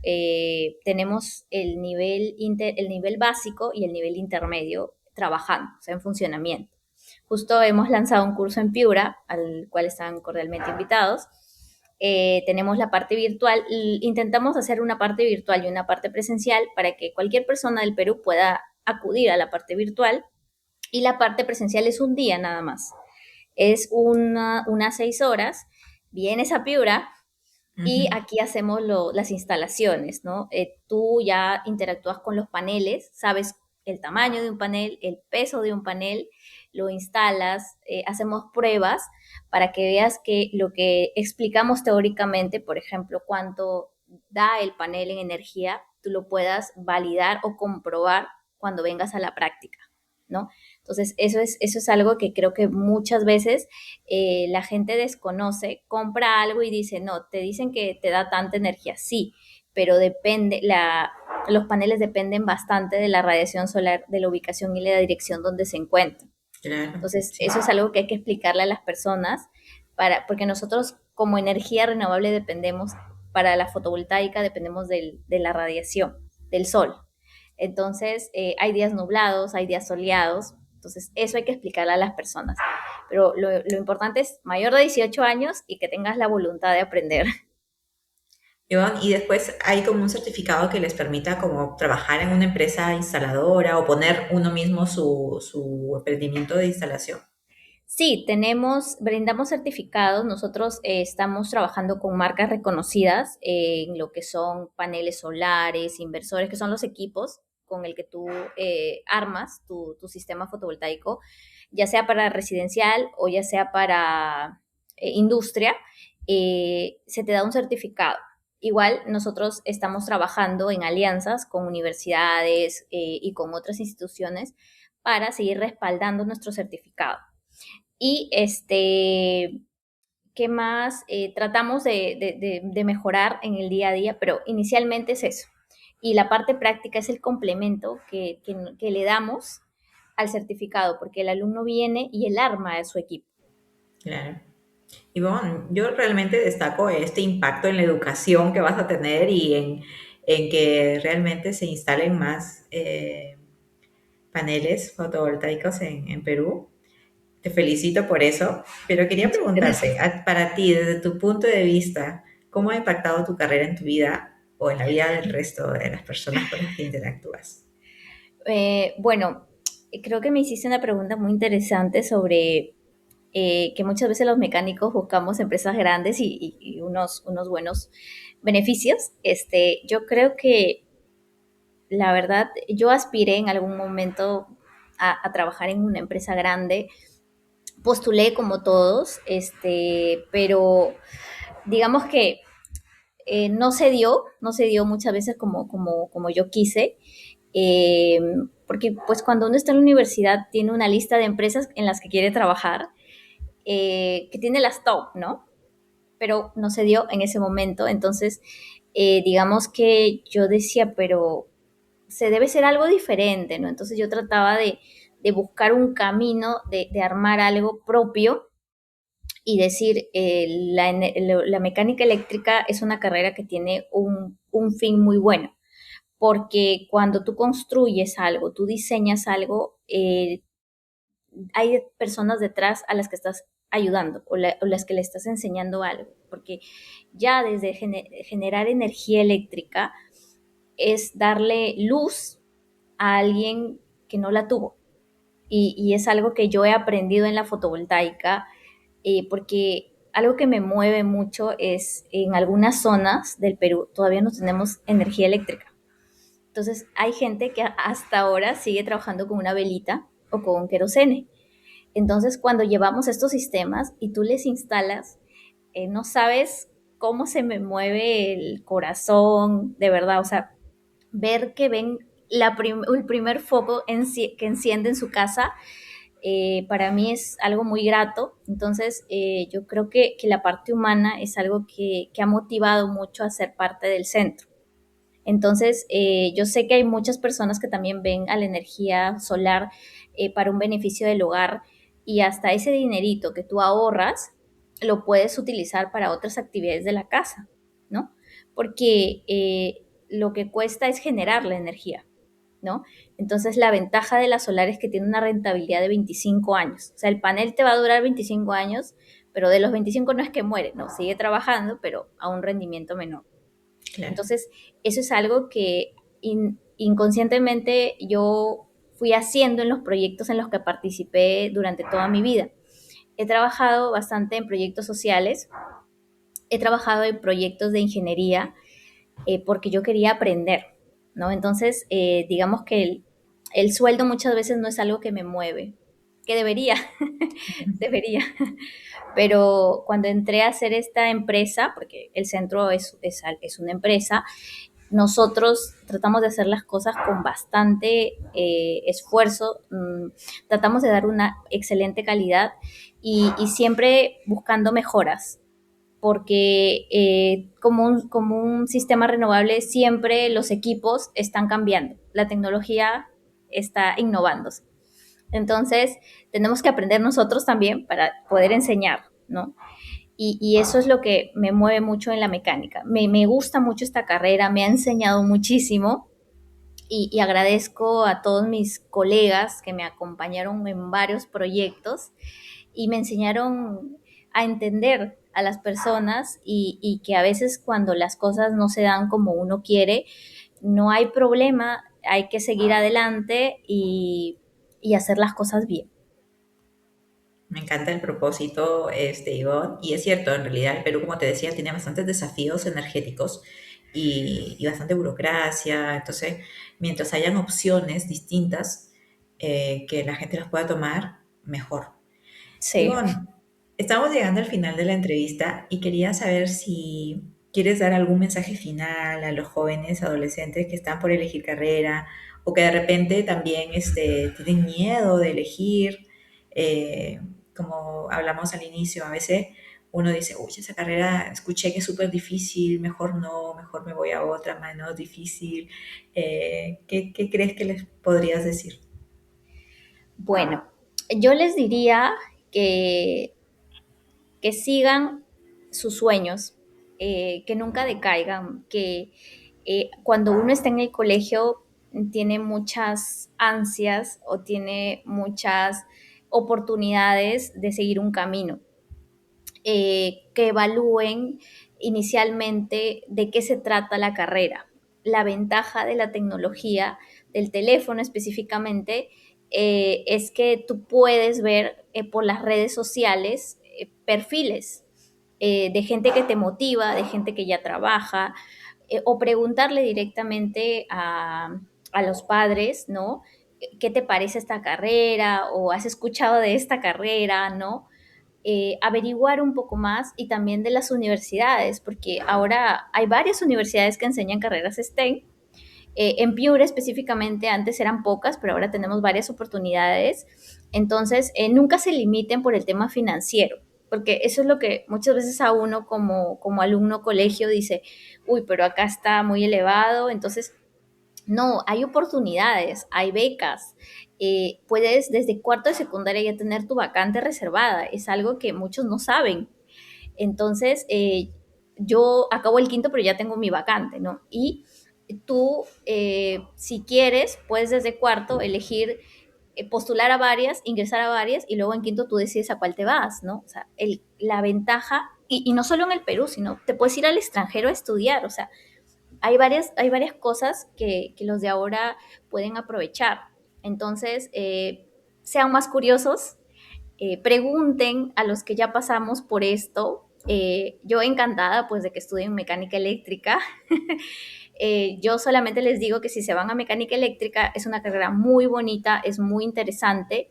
tenemos el nivel básico y el nivel intermedio trabajando, o sea, en funcionamiento. Justo hemos lanzado un curso en Piura, al cual están cordialmente invitados. Tenemos la parte virtual, intentamos hacer una parte virtual y una parte presencial para que cualquier persona del Perú pueda acudir a la parte virtual, y la parte presencial es un día nada más. Es unas 6 horas, vienes a Piura y Ujú. aquí hacemos las instalaciones, ¿no? Tú ya interactúas con los paneles, sabes el tamaño de un panel, el peso de un panel, lo instalas, hacemos pruebas para que veas que lo que explicamos teóricamente, por ejemplo, cuánto da el panel en energía, tú lo puedas validar o comprobar cuando vengas a la práctica, ¿no? Entonces, eso es algo que creo que muchas veces la gente desconoce, compra algo y dice, no, te dicen que te da tanta energía, sí, pero los paneles dependen bastante de la radiación solar, de la ubicación y la dirección donde se encuentran. Claro, Entonces, eso sí. es algo que hay que explicarle a las personas, porque nosotros como energía renovable dependemos, para la fotovoltaica dependemos de la radiación, del sol. Entonces, hay días nublados, hay días soleados, entonces eso hay que explicarle a las personas. Pero lo importante es mayor de 18 años y que tengas la voluntad de aprender. Ivonne, y después hay como un certificado que les permita como trabajar en una empresa instaladora o poner uno mismo su emprendimiento de instalación. Sí, brindamos certificados. Nosotros estamos trabajando con marcas reconocidas en lo que son paneles solares, inversores, que son los equipos con el que tú armas tu sistema fotovoltaico, ya sea para residencial o ya sea para industria. Se te da un certificado. Igual nosotros estamos trabajando en alianzas con universidades y con otras instituciones para seguir respaldando nuestro certificado. Y ¿qué más? Tratamos de mejorar en el día a día, pero inicialmente es eso. Y la parte práctica es el complemento que le damos al certificado, porque el alumno viene y él arma a su equipo. Claro. Ivonne, yo realmente destaco este impacto en la educación que vas a tener y en que realmente se instalen más paneles fotovoltaicos en Perú. Te felicito por eso, pero quería Muchas preguntarte, gracias. para ti, desde tu punto de vista, ¿cómo ha impactado tu carrera en tu vida o en la vida del resto de las personas con las que interactúas? Bueno, creo que me hiciste una pregunta muy interesante sobre que muchas veces los mecánicos buscamos empresas grandes y unos buenos beneficios. Yo creo que la verdad, yo aspiré en algún momento a trabajar en una empresa grande, postulé como todos, pero digamos que no se dio muchas veces como yo quise, eh, porque pues cuando uno está en la universidad tiene una lista de empresas en las que quiere trabajar, que tiene las top, ¿no? Pero no se dio en ese momento, entonces digamos que yo decía, pero se debe ser algo diferente, ¿no? Entonces yo trataba de buscar un camino, de armar algo propio y decir, la mecánica eléctrica es una carrera que tiene un fin muy bueno, porque cuando tú construyes algo, tú diseñas algo, hay personas detrás a las que estás ayudando o las que le estás enseñando algo, porque ya desde generar energía eléctrica es darle luz a alguien que no la tuvo. Y es algo que yo he aprendido en la fotovoltaica, porque algo que me mueve mucho es en algunas zonas del Perú todavía no tenemos energía eléctrica. Entonces hay gente que hasta ahora sigue trabajando con una velita o con querosene. Entonces cuando llevamos estos sistemas y tú les instalas, no sabes cómo se me mueve el corazón, de verdad, o sea, ver que ven el primer foco que enciende en su casa, para mí es algo muy grato. Entonces, yo creo que la parte humana es algo que ha motivado mucho a ser parte del centro. Entonces, yo sé que hay muchas personas que también ven a la energía solar para un beneficio del hogar, y hasta ese dinerito que tú ahorras lo puedes utilizar para otras actividades de la casa, ¿no? porque lo que cuesta es generar la energía, ¿no? Entonces la ventaja de la solar es que tiene una rentabilidad de 25 años. O sea, el panel te va a durar 25 años, pero de los 25 no es que muere, no, sigue trabajando, pero a un rendimiento menor. Claro. Entonces, eso es algo que inconscientemente yo fui haciendo en los proyectos en los que participé durante toda mi vida. He trabajado bastante en proyectos sociales, he trabajado en proyectos de ingeniería porque yo quería aprender, ¿no? Entonces, digamos que el sueldo muchas veces no es algo que me mueve, que debería, debería. Pero cuando entré a hacer esta empresa, porque el centro es una empresa, nosotros tratamos de hacer las cosas con bastante esfuerzo, tratamos de dar una excelente calidad y siempre buscando mejoras, porque como un sistema renovable siempre los equipos están cambiando, la tecnología está innovándose. Entonces, tenemos que aprender nosotros también para poder enseñar, ¿no? Y eso es lo que me mueve mucho en la mecánica. Me gusta mucho esta carrera, me ha enseñado muchísimo y agradezco a todos mis colegas que me acompañaron en varios proyectos y me enseñaron a entender a las personas y que a veces cuando las cosas no se dan como uno quiere, no hay problema, hay que seguir adelante y hacer las cosas bien. Me encanta el propósito, Ivonne, y es cierto, en realidad el Perú, como te decía, tiene bastantes desafíos energéticos y bastante burocracia, entonces, mientras hayan opciones distintas que la gente las pueda tomar, mejor. Sí. Ivonne, estamos llegando al final de la entrevista y quería saber si quieres dar algún mensaje final a los jóvenes adolescentes que están por elegir carrera o que de repente también tienen miedo de elegir. eh, Como hablamos al inicio, a veces uno dice, uy, esa carrera escuché que es súper difícil, mejor no, mejor me voy a otra menos difícil. ¿Qué crees que les podrías decir? Bueno, yo les diría que, que sigan sus sueños, que nunca decaigan, que cuando uno está en el colegio tiene muchas ansias o tiene muchas oportunidades de seguir un camino, que evalúen inicialmente de qué se trata la carrera. La ventaja de la tecnología, del teléfono específicamente, es que tú puedes ver por las redes sociales perfiles de gente que te motiva, de gente que ya trabaja, o preguntarle directamente a los padres, ¿no? ¿Qué te parece esta carrera? ¿O has escuchado de esta carrera? ¿No? Averiguar un poco más y también de las universidades, porque ahora hay varias universidades que enseñan carreras STEM. En Piura específicamente antes eran pocas, pero ahora tenemos varias oportunidades. Entonces, nunca se limiten por el tema financiero, porque eso es lo que muchas veces a uno como alumno colegio dice, uy, pero acá está muy elevado, entonces no, hay oportunidades, hay becas. Puedes desde cuarto de secundaria ya tener tu vacante reservada. Es algo que muchos no saben. Entonces, yo acabo el quinto, pero ya tengo mi vacante, ¿no? Y tú, si quieres, puedes desde cuarto elegir postular a varias, ingresar a varias y luego en quinto tú decides a cuál te vas, ¿no? O sea, la ventaja, y no solo en el Perú, sino te puedes ir al extranjero a estudiar, o sea, hay varias cosas que los de ahora pueden aprovechar. Entonces, sean más curiosos, pregunten a los que ya pasamos por esto. Yo encantada pues de que estudien mecánica eléctrica. Yo solamente les digo que si se van a mecánica eléctrica es una carrera muy bonita, es muy interesante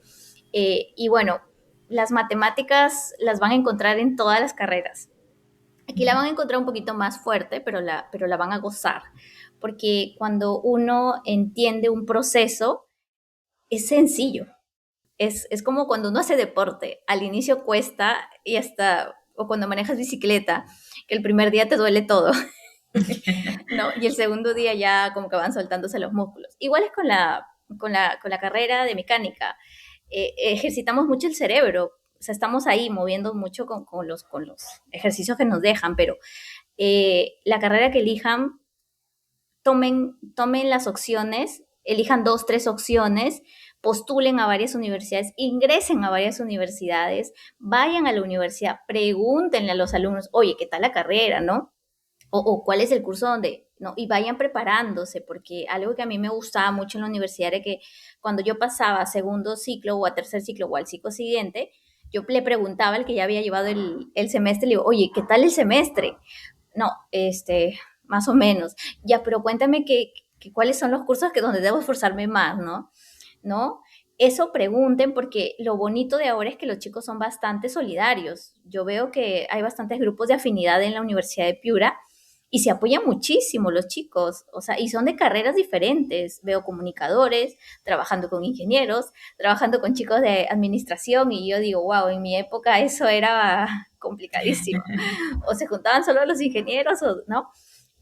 y bueno, las matemáticas las van a encontrar en todas las carreras. Aquí la van a encontrar un poquito más fuerte, pero la van a gozar, porque cuando uno entiende un proceso, es sencillo. Es como cuando uno hace deporte, al inicio cuesta y hasta, o cuando manejas bicicleta, que el primer día te duele todo, ¿no? Y el segundo día ya como que van soltándose los músculos. Igual es con la carrera de mecánica. Ejercitamos mucho el cerebro, o sea, estamos ahí moviendo mucho con los ejercicios que nos dejan, pero la carrera que elijan, tomen las opciones, elijan 2, 3 opciones, postulen a varias universidades, ingresen a varias universidades, vayan a la universidad, pregúntenle a los alumnos, oye, ¿qué tal la carrera, no? O cuál es el curso donde, ¿no? Y vayan preparándose, porque algo que a mí me gustaba mucho en la universidad era que cuando yo pasaba a segundo ciclo o a tercer ciclo o al ciclo siguiente, yo le preguntaba al que ya había llevado el semestre, le digo, oye, ¿qué tal el semestre? No, más o menos. Ya, pero cuéntame cuáles son los cursos que donde debo esforzarme más, ¿no? ¿No? Eso pregunten, porque lo bonito de ahora es que los chicos son bastante solidarios. Yo veo que hay bastantes grupos de afinidad en la Universidad de Piura y se apoyan muchísimo los chicos, o sea, y son de carreras diferentes. Veo comunicadores, trabajando con ingenieros, trabajando con chicos de administración, y yo digo, wow, en mi época eso era complicadísimo. O se juntaban solo los ingenieros, o no.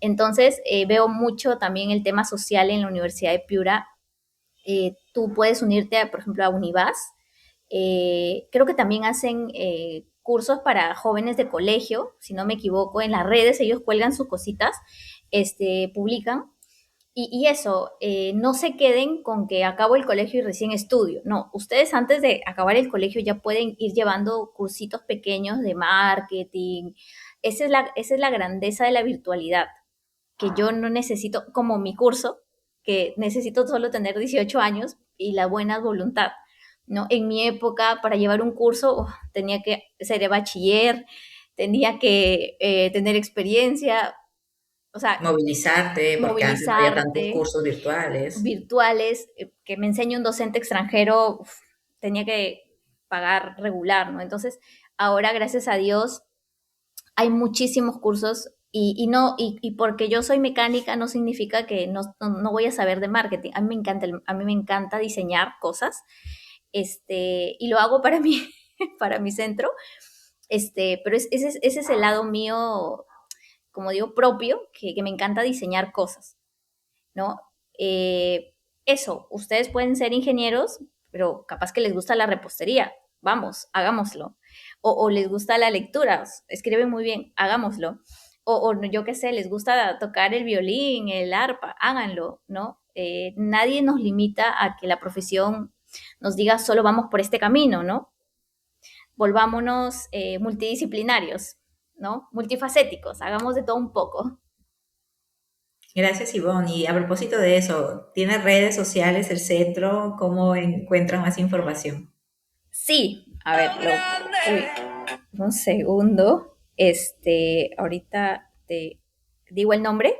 Entonces, veo mucho también el tema social en la Universidad de Piura. Tú puedes unirte, por ejemplo, a Univas. Creo que también hacen cursos para jóvenes de colegio, si no me equivoco, en las redes ellos cuelgan sus cositas, publican. Y eso, no se queden con que acabo el colegio y recién estudio. No, ustedes antes de acabar el colegio ya pueden ir llevando cursitos pequeños de marketing. Esa es la grandeza de la virtualidad, que yo no necesito, como mi curso, que necesito solo tener 18 años y la buena voluntad, ¿no? En mi época, para llevar un curso, tenía que ser bachiller, tenía que tener experiencia, o sea, Movilizarte, porque antes no había tantos movilizarte, cursos virtuales. virtuales, que me enseñe un docente extranjero, tenía que pagar regular, ¿no? Entonces, ahora, gracias a Dios, hay muchísimos cursos, y porque yo soy mecánica no significa que no voy a saber de marketing. A mí me encanta diseñar cosas, y lo hago para mí, para mi centro, pero ese es el lado mío, como digo, propio, que me encanta diseñar cosas, ¿no? Eso, ustedes pueden ser ingenieros, pero capaz que les gusta la repostería. Vamos, hagámoslo. O les gusta la lectura, escriben muy bien, hagámoslo. O yo qué sé, les gusta tocar el violín, el arpa, háganlo, ¿no? Nadie nos limita a que la profesión nos diga solo vamos por este camino, ¿no? Volvámonos multidisciplinarios, ¿no? Multifacéticos, hagamos de todo un poco. Gracias, Ivonne. Y a propósito de eso, ¿tiene redes sociales el centro? ¿Cómo encuentran más información? Sí, a ver, uy, un segundo. Ahorita te digo el nombre.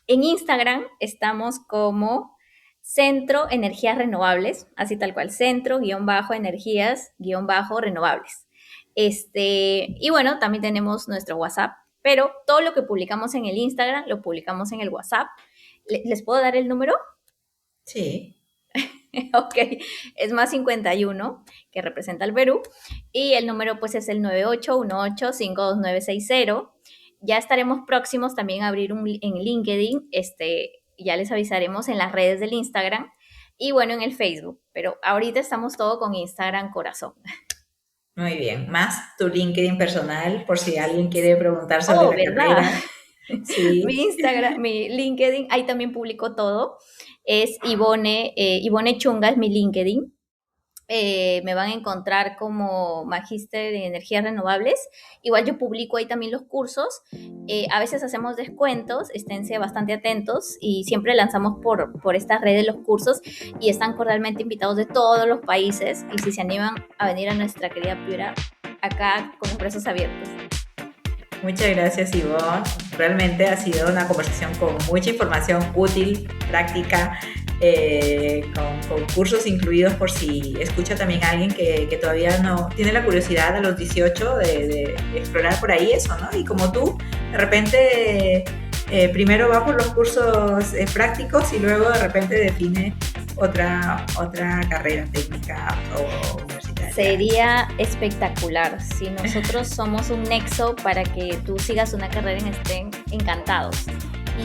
En Instagram estamos como Centro Energías Renovables, así tal cual, Centro Energías Renovables. Y bueno, también tenemos nuestro WhatsApp, pero todo lo que publicamos en el Instagram lo publicamos en el WhatsApp. ¿Les puedo dar el número? Sí. Ok, es más 51, que representa al Perú, y el número pues es el 9818-52960. Ya estaremos próximos también a abrir en LinkedIn, ya les avisaremos en las redes del Instagram y bueno, en el Facebook, pero ahorita estamos todo con Instagram corazón. Muy bien. Más tu LinkedIn personal, por si alguien quiere preguntar sobre Oh, la ¿verdad? carrera. Mi Sí. Instagram, mi LinkedIn, ahí también publico todo. Es Ivone Chunga, es mi LinkedIn. Me van a encontrar como Magíster en Energías Renovables. Igual yo publico ahí también los cursos. A veces hacemos descuentos, esténse bastante atentos, y siempre lanzamos por estas redes los cursos, y están cordialmente invitados de todos los países, y si se animan a venir a nuestra querida Piura, acá con los brazos abiertos. Muchas gracias, Ivonne. Realmente ha sido una conversación con mucha información útil, práctica, con cursos incluidos, por si escucha también a alguien que todavía no tiene la curiosidad a los 18 de explorar por ahí eso, ¿no? Y como tú, de repente primero va por los cursos prácticos y luego de repente define otra carrera técnica o universitaria. Sería espectacular si nosotros somos un nexo para que tú sigas una carrera y estén encantados.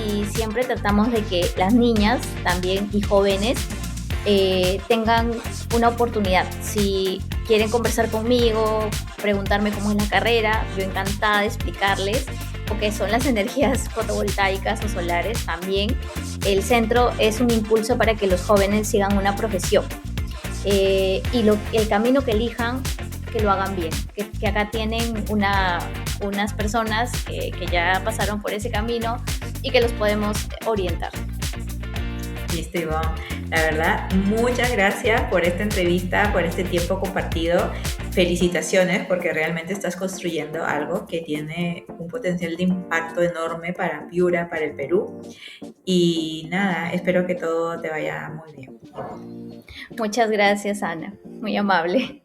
Y siempre tratamos de que las niñas también y jóvenes tengan una oportunidad. Si quieren conversar conmigo, preguntarme cómo es la carrera, yo encantada de explicarles. Ok, que son las energías fotovoltaicas o solares, también el centro es un impulso para que los jóvenes sigan una profesión. Y el camino que elijan, que lo hagan bien, que acá tienen unas personas que ya pasaron por ese camino y que los podemos orientar. Listo, Ivonne. La verdad, muchas gracias por esta entrevista, por este tiempo compartido. Felicitaciones porque realmente estás construyendo algo que tiene un potencial de impacto enorme para Piura, para el Perú. Y nada, espero que todo te vaya muy bien. Muchas gracias, Ana. Muy amable.